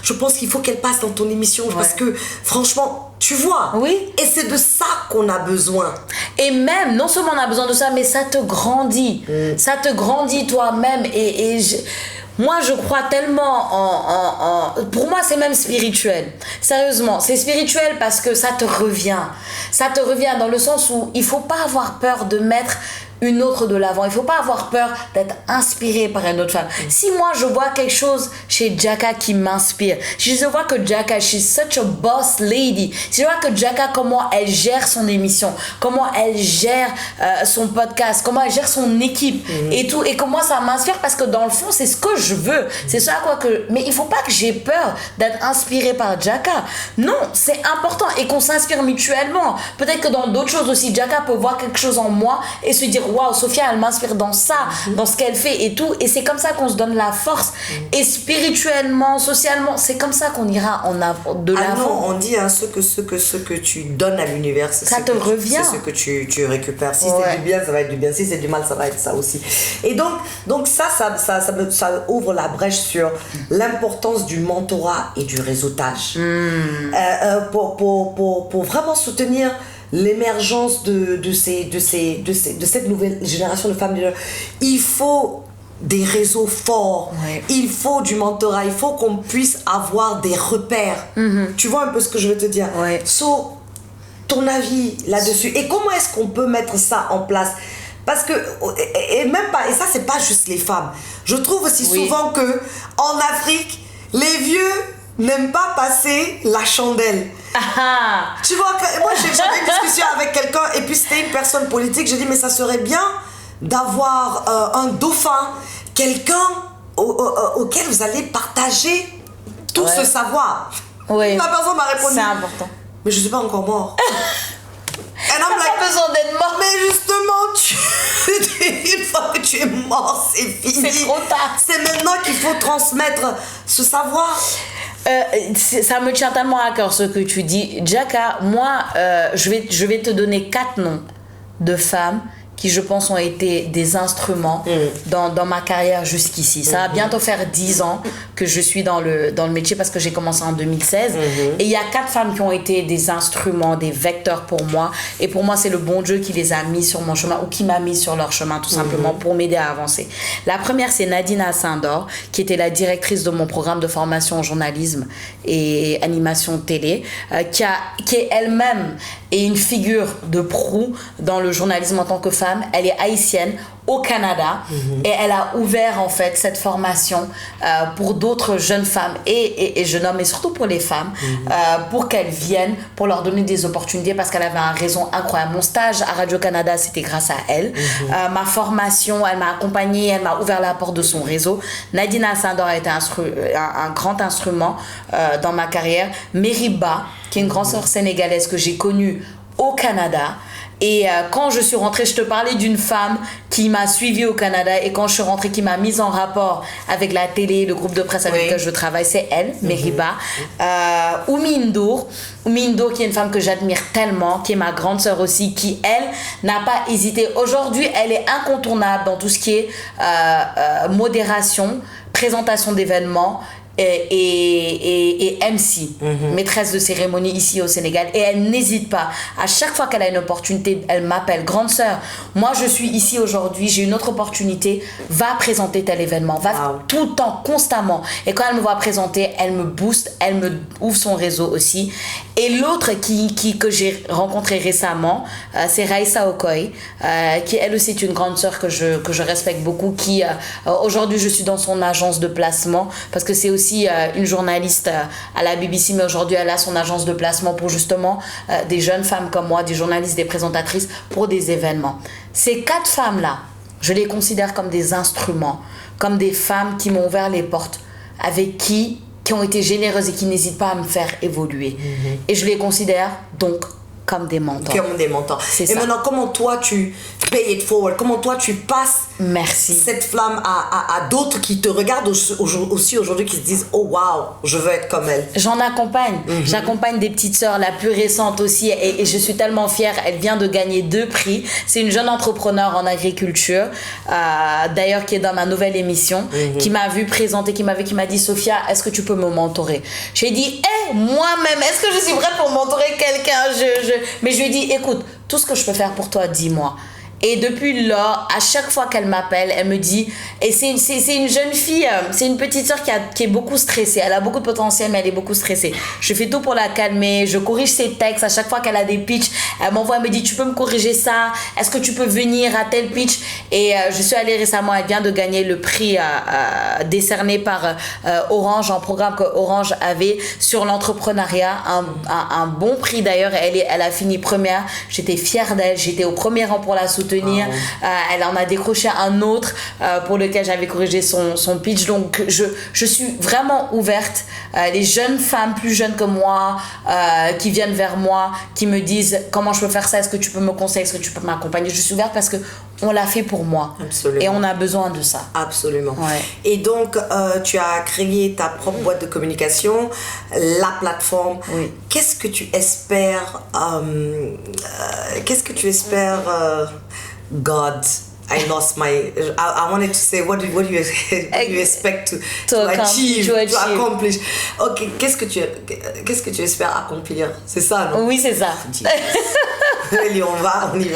Je pense qu'il faut qu'elle passe dans ton émission, parce que franchement, tu vois. Oui. Et c'est de ça qu'on a besoin. Et même, non seulement on a besoin de ça, mais ça te grandit. Ça te grandit toi-même. Moi, je crois tellement pour moi, c'est même spirituel. Sérieusement, c'est spirituel parce que ça te revient. Ça te revient dans le sens où il faut pas avoir peur de mettre une autre de l'avant. Il faut pas avoir peur d'être inspiré par une autre femme. Si moi, je vois quelque chose chez Jaka qui m'inspire, si je vois que Jaka, she's such a boss lady, si je vois que Jaka, comment elle gère son émission, comment elle gère son podcast, comment elle gère son équipe et tout, et que moi, ça m'inspire parce que dans le fond, c'est ce que je veux. C'est ça à quoi que... Mais il faut pas que j'ai peur d'être inspiré par Jaka. Non, c'est important et qu'on s'inspire mutuellement. Peut-être que dans d'autres choses aussi, Jaka peut voir quelque chose en moi et se dire waouh, Sophia, elle m'inspire dans ça, dans ce qu'elle fait et tout. Et c'est comme ça qu'on se donne la force. Et spirituellement, socialement, c'est comme ça qu'on ira de l'avant. Ah non, on dit ce que tu donnes à l'univers, c'est ça te revient. C'est ce que tu récupères. Si c'est du bien, ça va être du bien. Si c'est du mal, ça va être ça aussi. Et donc ça ouvre la brèche sur l'importance du mentorat et du réseautage. Pour vraiment soutenir l'émergence de cette nouvelle génération de femmes leaders. Il faut des réseaux forts, il faut du mentorat, il faut qu'on puisse avoir des repères. Tu vois un peu ce que je veux te dire? So, ton avis là-dessus, et comment est-ce qu'on peut mettre ça en place? Parce que, et ça c'est pas juste les femmes, je trouve aussi souvent que en Afrique, les vieux n'aiment pas passer la chandelle. Tu vois, moi j'avais une discussion avec quelqu'un et puis c'était une personne politique, j'ai dit mais ça serait bien d'avoir un dauphin, quelqu'un auquel vous allez partager tout ce savoir. La personne m'a répondu, c'est important, mais je suis pas encore mort. T'as pas besoin d'être mort. Mais justement, une fois que tu es mort, c'est fini. C'est trop tard. C'est maintenant qu'il faut transmettre ce savoir. Ça me tient tellement à cœur ce que tu dis, Jaka. Moi, je vais te donner 4 noms de femmes qui, je pense, ont été des instruments dans ma carrière jusqu'ici. Ça va bientôt faire 10 ans que je suis dans le métier parce que j'ai commencé en 2016. Et il y a 4 femmes qui ont été des instruments, des vecteurs pour moi. Et pour moi, c'est le bon Dieu qui les a mis sur mon chemin ou qui m'a mis sur leur chemin, tout simplement, pour m'aider à avancer. La première, c'est Nadine Assindor, qui était la directrice de mon programme de formation en journalisme et animation télé, qui est elle-même une figure de proue dans le journalisme en tant que femme. Elle est haïtienne au Canada et elle a ouvert en fait cette formation pour d'autres jeunes femmes et jeunes hommes, et surtout pour les femmes, pour qu'elles viennent, pour leur donner des opportunités, parce qu'elle avait un réseau incroyable. Mon stage à Radio-Canada, c'était grâce à elle. Ma formation, elle m'a accompagnée, elle m'a ouvert la porte de son réseau. Nadine Assindor a été un grand instrument dans ma carrière. Meriba, qui est une grande sœur sénégalaise que j'ai connue au Canada. Et quand je suis rentrée, je te parlais d'une femme qui m'a suivie au Canada, et quand je suis rentrée, qui m'a mise en rapport avec la télé, le groupe de presse avec lequel je travaille, c'est elle, Meriba. Oumi Ndour, qui est une femme que j'admire tellement, qui est ma grande sœur aussi, qui, elle, n'a pas hésité. Aujourd'hui, elle est incontournable dans tout ce qui est modération, présentation d'événements, et MC, maîtresse de cérémonie ici au Sénégal, et elle n'hésite pas. À chaque fois qu'elle a une opportunité, elle m'appelle: grande sœur, moi je suis ici aujourd'hui, j'ai une autre opportunité, va présenter tel événement, va tout le temps, constamment. Et quand elle me voit présenter, elle me booste, elle me ouvre son réseau aussi. Et l'autre que j'ai rencontré récemment, c'est Raissa Okoye, qui elle aussi est une grande sœur que je respecte beaucoup, qui aujourd'hui je suis dans son agence de placement, parce que c'est aussi une journaliste à la BBC, mais aujourd'hui elle a son agence de placement pour justement des jeunes femmes comme moi, des journalistes, des présentatrices pour des événements. Ces 4 femmes-là, je les considère comme des instruments, comme des femmes qui m'ont ouvert les portes, avec qui ont été généreuses et qui n'hésitent pas à me faire évoluer. Et je les considère donc comme des mentors. Comme des mentors. C'est et ça. Maintenant, comment toi tu pay it forward? Comment toi tu passes cette flamme à d'autres qui te regardent aussi aujourd'hui, qui se disent: oh waouh, je veux être comme elle? J'en accompagne. J'accompagne des petites sœurs, la plus récente aussi, et je suis tellement fière. Elle vient de gagner 2 prix. C'est une jeune entrepreneur en agriculture, d'ailleurs, qui est dans ma nouvelle émission, qui m'a vu présenter, qui m'a dit: Sophia, est-ce que tu peux me mentorer? J'ai dit: moi-même, est-ce que je suis prête pour mentorer quelqu'un? Mais je lui ai dit: écoute, tout ce que je peux faire pour toi, dis-moi. Et depuis lors, à chaque fois qu'elle m'appelle, elle me dit, et c'est une jeune fille, c'est une petite sœur qui est beaucoup stressée, elle a beaucoup de potentiel, mais elle est beaucoup stressée. Je fais tout pour la calmer, je corrige ses textes. À chaque fois qu'elle a des pitchs, elle m'envoie, elle me dit: tu peux me corriger ça, est-ce que tu peux venir à tel pitch? Et je suis allée récemment, elle vient de gagner le prix décerné par Orange, en programme que Orange avait sur l'entrepreneuriat, un bon prix d'ailleurs. Elle a fini première, j'étais fière d'elle, j'étais au premier rang pour la soutenir. Elle en a décroché un autre pour lequel j'avais corrigé son pitch. Donc je suis vraiment ouverte. Les jeunes femmes plus jeunes que moi qui viennent vers moi, qui me disent: comment je peux faire ça, est-ce que tu peux me conseiller, est-ce que tu peux m'accompagner? Je suis ouverte parce que on l'a fait pour moi. Absolument. Et on a besoin de ça. Absolument. Ouais. Et donc tu as créé ta propre boîte de communication, la plateforme. Oui. Qu'est-ce que tu espères God, I lost my. I wanted to say, what do you expect to achieve, to accomplish? Ok, qu'est-ce que tu espères accomplir? C'est ça, non? Oui, c'est ça. Allez, on y va.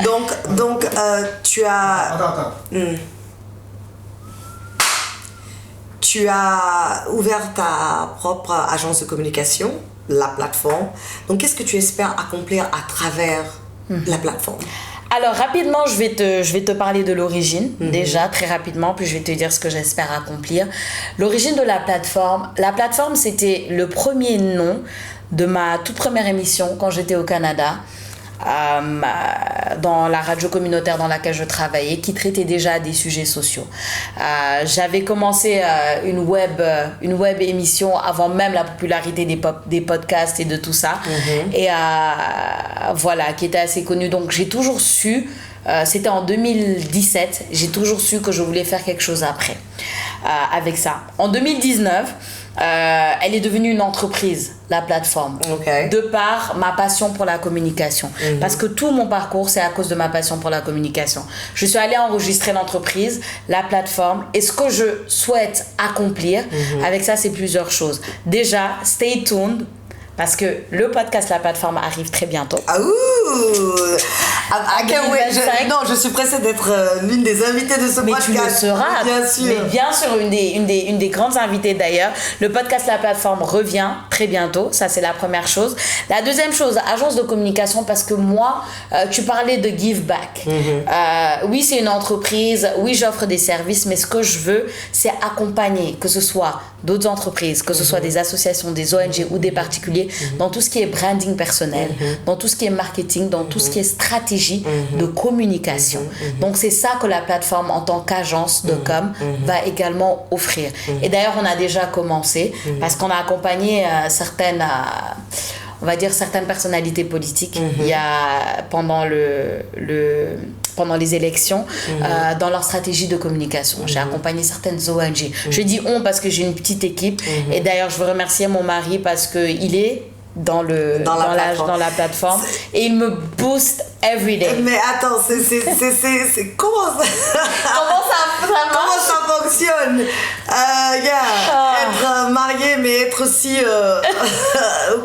Donc, tu as. Attends. Tu as ouvert ta propre agence de communication, la plateforme. Donc, qu'est-ce que tu espères accomplir à travers la plateforme? Alors rapidement, je vais te parler de l'origine, déjà très rapidement, puis je vais te dire ce que j'espère accomplir. L'origine de la plateforme, c'était le premier nom de ma toute première émission quand j'étais au Canada, dans la radio communautaire dans laquelle je travaillais, qui traitait déjà des sujets sociaux. J'avais commencé une web émission avant même la popularité des podcasts et de tout ça, et voilà, qui était assez connue. Donc j'ai toujours su, c'était en 2017, j'ai toujours su que je voulais faire quelque chose après avec ça. En 2019, elle est devenue une entreprise, la plateforme. De par ma passion pour la communication. Parce que tout mon parcours, c'est à cause de ma passion pour la communication. Je suis allée enregistrer l'entreprise, la plateforme, et ce que je souhaite accomplir avec ça, c'est plusieurs choses. Déjà, stay tuned. Parce que le podcast La Plateforme arrive très bientôt. Ah ouh! Non, je suis pressée d'être l'une des invitées de ce podcast. Mais tu le seras. Bien sûr. Mais bien sûr, une des grandes invitées d'ailleurs. Le podcast La Plateforme revient très bientôt. Ça, c'est la première chose. La deuxième chose, agence de communication, parce que moi, tu parlais de give back. Oui, c'est une entreprise. Oui, j'offre des services. Mais ce que je veux, c'est accompagner, que ce soit d'autres entreprises, que ce soit des associations, des ONG ou des particuliers, dans tout ce qui est branding personnel, dans tout ce qui est marketing, dans tout ce qui est stratégie de communication. Donc c'est ça que la plateforme en tant qu'agence de com va également offrir. Et d'ailleurs on a déjà commencé parce qu'on a accompagné certaines on va dire certaines personnalités politiques il y a pendant les élections dans leur stratégie de communication. J'ai accompagné certaines ONG. Je dis on parce que j'ai une petite équipe et d'ailleurs je veux remercier mon mari parce que il est dans la plateforme et il me booste every day. Mais attends, comment ça fonctionne? Être marié mais être aussi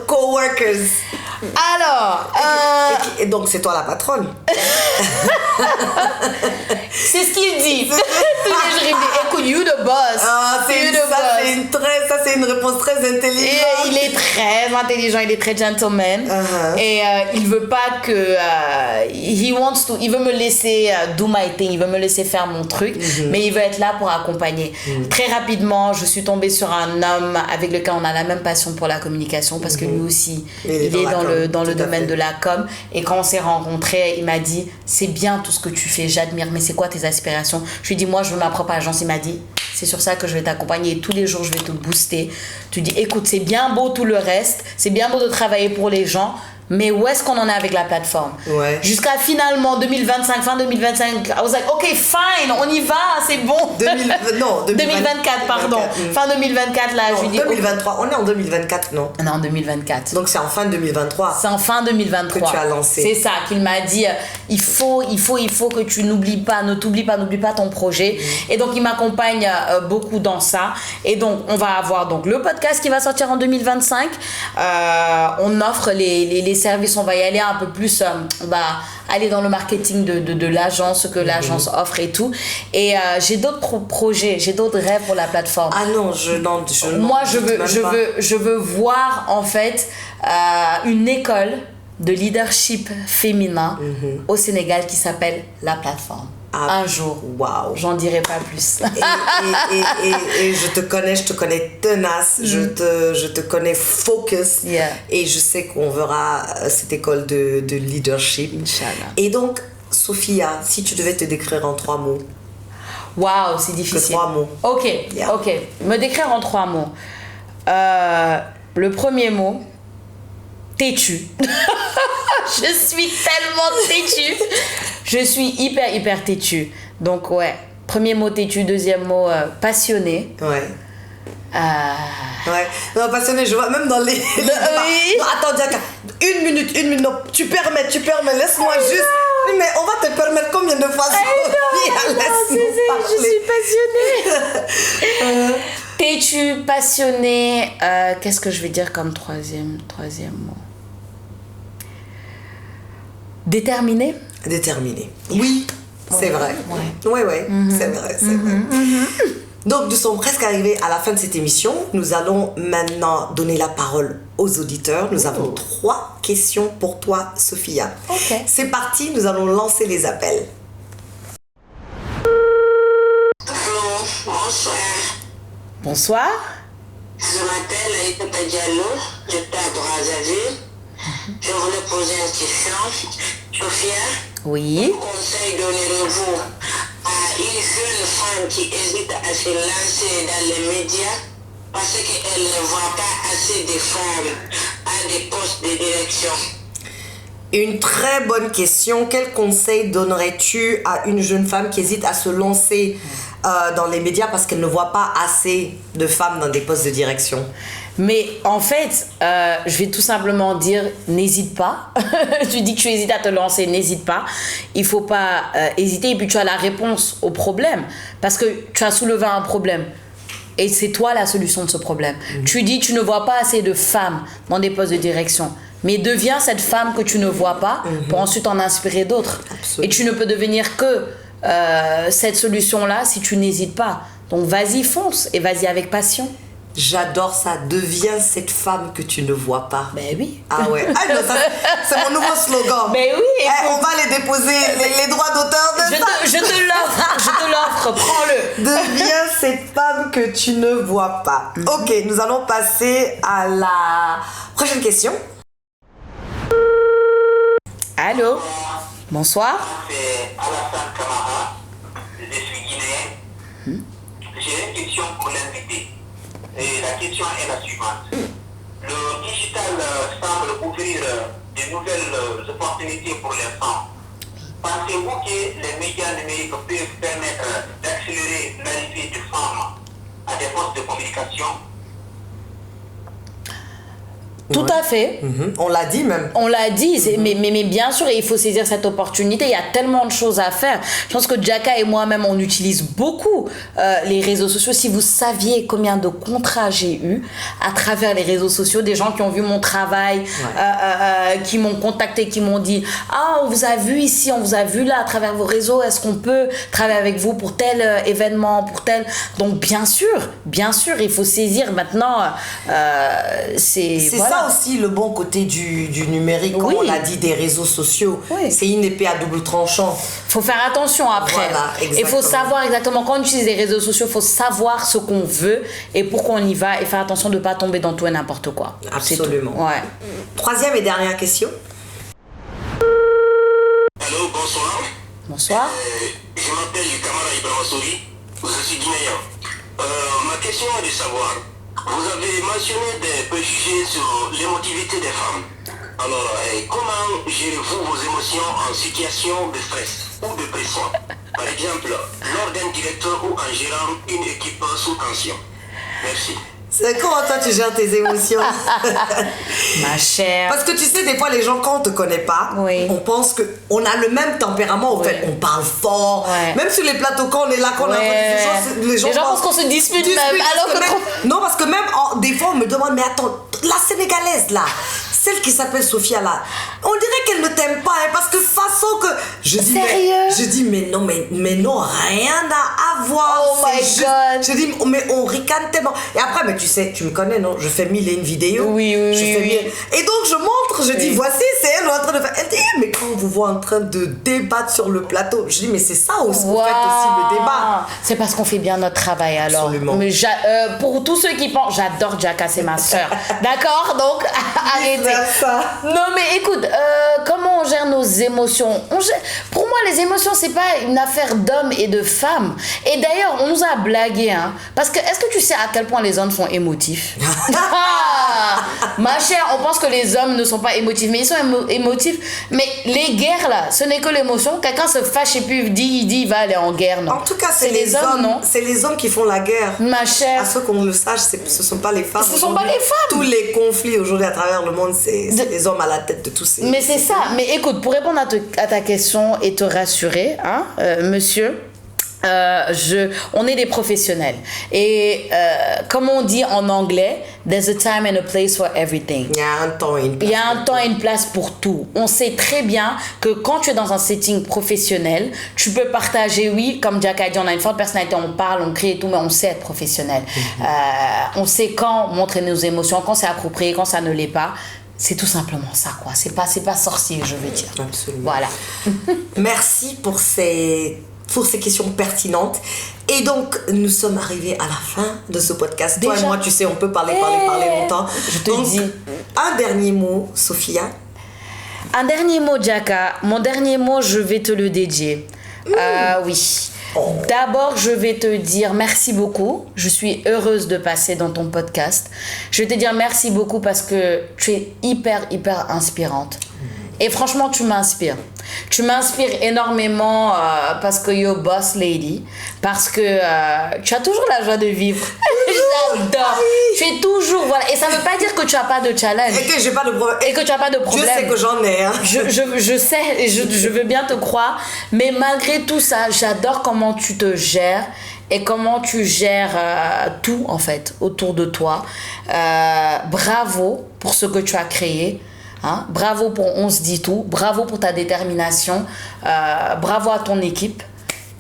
coworkers. Alors, et donc c'est toi la patronne. c'est ce qu'il dit. Tous les jours, il dit, écoute, you the boss. C'est une réponse très intelligente. Et il est très intelligent, il est très gentleman. Et il veut pas que... il veut me laisser do my thing, il veut me laisser faire mon truc, mais il veut être là pour accompagner. Très rapidement, je suis tombée sur un homme avec lequel on a la même passion pour la communication, parce que lui aussi, il est dans le domaine de la com. Et quand on s'est rencontrés, il m'a dit, c'est bien tout ce que tu fais, j'admire, mais c'est quoi tes aspirations? Je lui ai dit, moi je veux ma propre agence. Il m'a dit, c'est sur ça que je vais t'accompagner et tous les jours je vais te booster. Tu dis, écoute, c'est bien beau tout le reste, c'est bien beau de travailler pour les gens, mais où est-ce qu'on en est avec la plateforme? Jusqu'à finalement 2025, fin 2025, I was like, ok, fine, on y va, c'est bon. 2024, pardon. Fin 2024, là, je lui dis. 2023, on est en 2024, non? On est en 2024. Donc c'est en fin 2023. C'est en fin 2023. Que tu as lancé. C'est ça qu'il m'a dit, il faut que tu n'oublies pas ton projet. Et donc il m'accompagne beaucoup dans ça. Et donc on va avoir donc le podcast qui va sortir en 2025. On offre les services, on va y aller un peu plus, on va aller dans le marketing de l'agence, ce que l'agence offre et tout. Et j'ai d'autres projets, j'ai d'autres rêves pour la plateforme. Ah non, moi je veux voir en fait une école de leadership féminin au Sénégal qui s'appelle La Plateforme. Un jour. Waouh. J'en dirai pas plus. Et je te connais tenace, je te connais focus. Et je sais qu'on verra cette école de leadership. Inch'Allah. Et donc, Sophia, si tu devais te décrire en 3 mots. Waouh, c'est difficile. 3 mots. Ok. Me décrire en 3 mots. Le premier mot, têtu. Je suis tellement têtue. Je suis hyper têtue. Donc ouais, premier mot têtu, deuxième mot passionné. Ouais. Non, passionné, je vois même dans les... Oui. Non, attends, Diaka, une minute, non, tu permets, laisse-moi juste... Mais on va te permettre combien de fois? Je suis passionnée. Têtu, passionné, qu'est-ce que je vais dire comme troisième mot? Déterminé. Oui, c'est vrai. Ouais. C'est vrai. Donc, nous sommes presque arrivés à la fin de cette émission. Nous allons maintenant donner la parole aux auditeurs. Nous avons 3 questions pour toi, Sophia. Ok. C'est parti, nous allons lancer les appels. Bonsoir. Je m'appelle Aïta Diallo, j'étais à Brazzaville. Je voulais poser une question. Sophia, Oui. quel conseil donnerez-vous à une jeune femme qui hésite à se lancer dans les médias parce qu'elle ne voit pas assez de femmes à des postes de direction? Une très bonne question. Quel conseil donnerais-tu à une jeune femme qui hésite à se lancer dans les médias parce qu'elle ne voit pas assez de femmes dans des postes de direction. Mais en fait, je vais tout simplement dire, n'hésite pas. Tu dis que tu hésites à te lancer, n'hésite pas. Il faut pas hésiter. Et puis tu as la réponse au problème. Parce que tu as soulevé un problème. Et c'est toi la solution de ce problème. Tu dis, tu ne vois pas assez de femmes dans des postes de direction. Mais deviens cette femme que tu ne vois pas pour ensuite en inspirer d'autres. Absolument. Et tu ne peux devenir que cette solution-là si tu n'hésites pas. Donc vas-y, fonce et vas-y avec passion. J'adore ça. Deviens cette femme que tu ne vois pas. Ben oui. Ah ouais. Ah non, ça, c'est mon nouveau slogan. Ben oui. Eh, on va les déposer, les droits d'auteur de ça. Je te l'offre, prends-le. Deviens cette femme que tu ne vois pas. Ok, nous allons passer à la prochaine question. Allô? Bonsoir. C'est Alassane Camara, je suis guinéen. J'ai une question pour l'invité. Et la question est la suivante. Le digital semble ouvrir de nouvelles opportunités pour les femmes. Pensez-vous que les médias numériques peuvent permettre d'accélérer l'arrivée de femmes à des postes de communication? Tout à fait. On l'a dit même. On l'a dit, mais bien sûr, il faut saisir cette opportunité. Il y a tellement de choses à faire. Je pense que Jaka et moi-même, on utilise beaucoup les réseaux sociaux. Si vous saviez combien de contrats j'ai eu à travers les réseaux sociaux, des gens qui ont vu mon travail, qui m'ont contacté, qui m'ont dit « Ah, on vous a vu ici, on vous a vu là à travers vos réseaux. Est-ce qu'on peut travailler avec vous pour tel événement, pour tel... » Donc, bien sûr, il faut saisir maintenant. C'est voilà. Ça aussi le bon côté du numérique, comme on l'a dit, des réseaux sociaux. Oui. C'est une épée à double tranchant. Il faut faire attention après. Voilà, il faut savoir exactement, quand on utilise les réseaux sociaux, il faut savoir ce qu'on veut et pourquoi on y va et faire attention de ne pas tomber dans tout et n'importe quoi. Absolument. Ouais. Troisième et dernière question. Allô, bonsoir. Bonsoir. Je m'appelle Kamara Ibrahim Souri, je suis guinéen. Ma question est de savoir, vous avez mentionné des préjugés sur l'émotivité des femmes. Alors, comment gérez-vous vos émotions en situation de stress ou de pression? Par exemple, lors d'un directeur ou en gérant une équipe sous tension. Merci. C'est comment toi tu gères tes émotions? Ma chère. Parce que tu sais, des fois les gens quand on te connaît pas, on pense que on a le même tempérament. En fait, on parle fort. Même sur les plateaux quand on est là, quand on a les gens pensent qu'on se dispute même. Alors que non, parce que même des fois on me demande mais attends, la sénégalaise là, celle qui s'appelle Sophia là, on dirait qu'elle ne t'aime pas parce que façon que je dis mais non rien à voir. Oh my God. Je dis mais on ricane tellement. Et après mais tu sais, tu me connais non, je fais 1000 et une vidéos. Oui. Et donc je montre, je dis voici c'est elle en train de faire. Elle dit mais quand on vous voit en train de débattre sur le plateau, je dis mais c'est ça aussi vous faites aussi le débat. C'est parce qu'on fait bien notre travail alors. Absolument. Mais pour tous ceux qui pensent, j'adore Jaka, c'est ma soeur. D'accord, donc arrêtez. Ça. Non mais écoute, comment on gère nos émotions? Pour moi les émotions c'est pas une affaire d'hommes et de femmes. Et d'ailleurs on nous a blagué parce que est-ce que tu sais à quel point les hommes sont émotifs? Ma chère, on pense que les hommes ne sont pas émotifs, mais ils sont émotifs. Mais les guerres là, ce n'est que l'émotion. Quelqu'un se fâche et puis il dit il va aller en guerre, non? En tout cas c'est les hommes, non? C'est les hommes qui font la guerre. Ma chère. À ceux qu'on le sache, ce sont pas les femmes. Ce sont pas les femmes. Tous les conflits aujourd'hui à travers le monde, c'est les hommes à la tête de tous ces... Mais c'est ça. Mais écoute, pour répondre à ta question et te rassurer, monsieur, on est des professionnels. Et comme on dit en anglais, there's a time and a place for everything. Il y a un temps et une place. Il y a un temps et une place pour tout. On sait très bien que quand tu es dans un setting professionnel, tu peux partager, oui, comme Jaka a dit, on a une forte personnalité, on parle, on crée et tout, mais on sait être professionnel. On sait quand montrer nos émotions, quand c'est approprié, quand ça ne l'est pas. C'est tout simplement ça, quoi. C'est pas sorcier, je veux dire. Absolument. Voilà. Merci pour ces questions pertinentes. Et donc, nous sommes arrivés à la fin de ce podcast. Déjà? Toi et moi, tu sais, on peut parler longtemps. Je te dis. Un dernier mot, Sophia. Un dernier mot, Jaka. Mon dernier mot, je vais te le dédier. Oui. D'abord, je vais te dire merci beaucoup. Je suis heureuse de passer dans ton podcast. Je vais te dire merci beaucoup parce que tu es hyper inspirante. Et franchement, tu m'inspires. Tu m'inspires énormément parce que you're boss lady. Parce que tu as toujours la joie de vivre. J'adore. Tu es toujours, voilà. Et ça ne veut pas dire que tu n'as pas de challenge. Et que j'ai pas de problème. Et que tu n'as pas de problème. Je sais que j'en ai. Hein. Je sais, et je veux bien te croire. Mais malgré tout ça, j'adore comment tu te gères. Et comment tu gères tout, en fait, autour de toi. Bravo pour ce que tu as créé. Hein? Bravo pour On se dit tout. Bravo pour ta détermination. Bravo à ton équipe.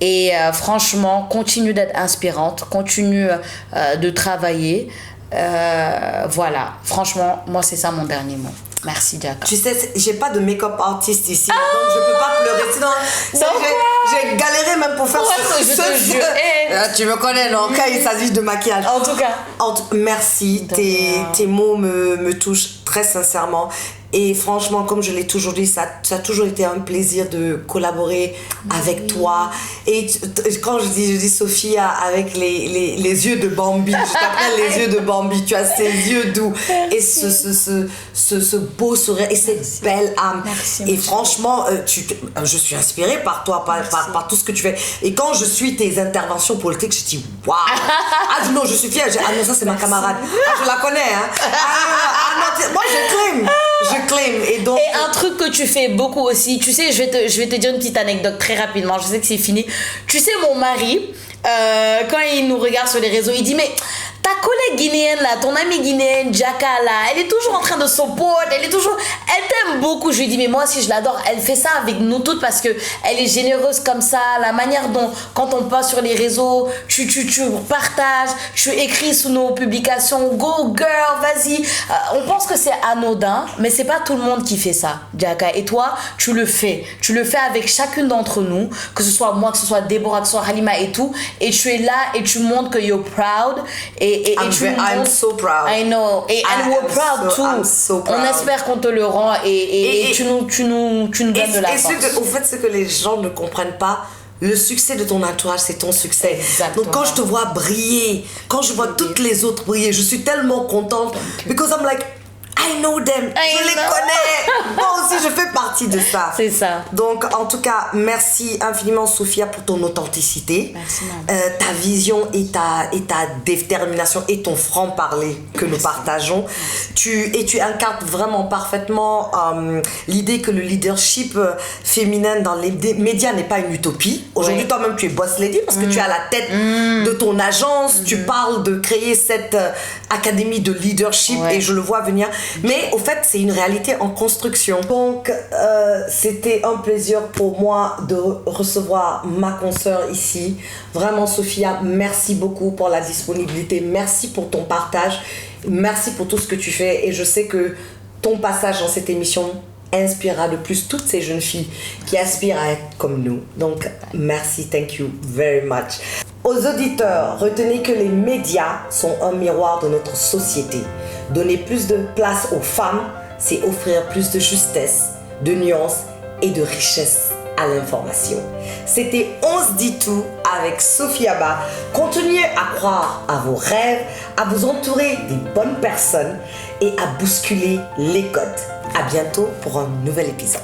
Et franchement, continue d'être inspirante. Continue de travailler. Voilà. Franchement, moi, c'est ça mon dernier mot. Merci, Diaka. Tu sais, j'ai pas de make-up artiste ici, donc je peux pas pleurer. Sinon, j'ai galéré même pour faire je te jure. Tu me connais, non? Quand il s'agit de maquillage. En tout cas. Merci. Tes mots me touchent très sincèrement. Et franchement, comme je l'ai toujours dit, ça a toujours été un plaisir de collaborer avec toi. Et quand je dis Sophia avec les yeux de Bambi, je t'appelle les yeux de Bambi, tu as ces yeux doux et ce beau sourire et cette belle âme. Merci, et franchement, je suis inspirée par toi, par tout ce que tu fais. Et quand je suis tes interventions politiques, je dis waouh! Ah non, je suis fière. Ah non, ça c'est ma camarade. Ah, je la connais. Hein. Ah non, moi je claim. Et donc. Et un truc que tu fais beaucoup aussi, tu sais, je vais te dire une petite anecdote très rapidement. Je sais que c'est fini. Tu sais, mon mari, quand il nous regarde sur les réseaux, il dit mais ta collègue guinéenne là, ton amie guinéenne, Diaka là, elle est toujours en train de support, elle t'aime beaucoup. Je lui dis mais moi aussi je l'adore, elle fait ça avec nous toutes parce que elle est généreuse comme ça, la manière dont quand on passe sur les réseaux, tu partages, tu écris sous nos publications, go girl, vas-y. On pense que c'est anodin, mais c'est pas tout le monde qui fait ça, Diaka. Et toi, tu le fais avec chacune d'entre nous, que ce soit moi, que ce soit Déborah, que ce soit Halima et tout, et tu es là et tu montres que you're proud. I'm so proud. I know. And we're proud too. I'm so proud. On espère qu'on te le rend et tu nous donnes de la force. Au fait, ce que les gens ne comprennent pas, le succès de ton entourage, c'est ton succès. Exactement. Donc quand je te vois briller, quand je vois toutes les autres briller, je suis tellement contente. Because I'm like, I know them, je les connais. Moi aussi, je fais partie de ça. C'est ça. Donc, en tout cas, merci infiniment, Sophia, pour ton authenticité. Merci, madame. Ta vision et ta détermination et ton franc-parler que nous partageons. Tu incarnes vraiment parfaitement l'idée que le leadership féminin dans les médias n'est pas une utopie. Aujourd'hui, toi-même, tu es boss lady parce que tu es à la tête de ton agence. Tu parles de créer cette académie de leadership et je le vois venir. Mais au fait, c'est une réalité en construction. Donc, c'était un plaisir pour moi de recevoir ma consoeur ici. Vraiment, Sophia, merci beaucoup pour la disponibilité. Merci pour ton partage. Merci pour tout ce que tu fais. Et je sais que ton passage dans cette émission inspirera de plus toutes ces jeunes filles qui aspirent à être comme nous. Donc, merci, thank you very much. Aux auditeurs, retenez que les médias sont un miroir de notre société. Donner plus de place aux femmes, c'est offrir plus de justesse, de nuances et de richesse à l'information. C'était On se dit tout avec Sophia Ba. Continuez à croire à vos rêves, à vous entourer des bonnes personnes et à bousculer les codes. À bientôt pour un nouvel épisode.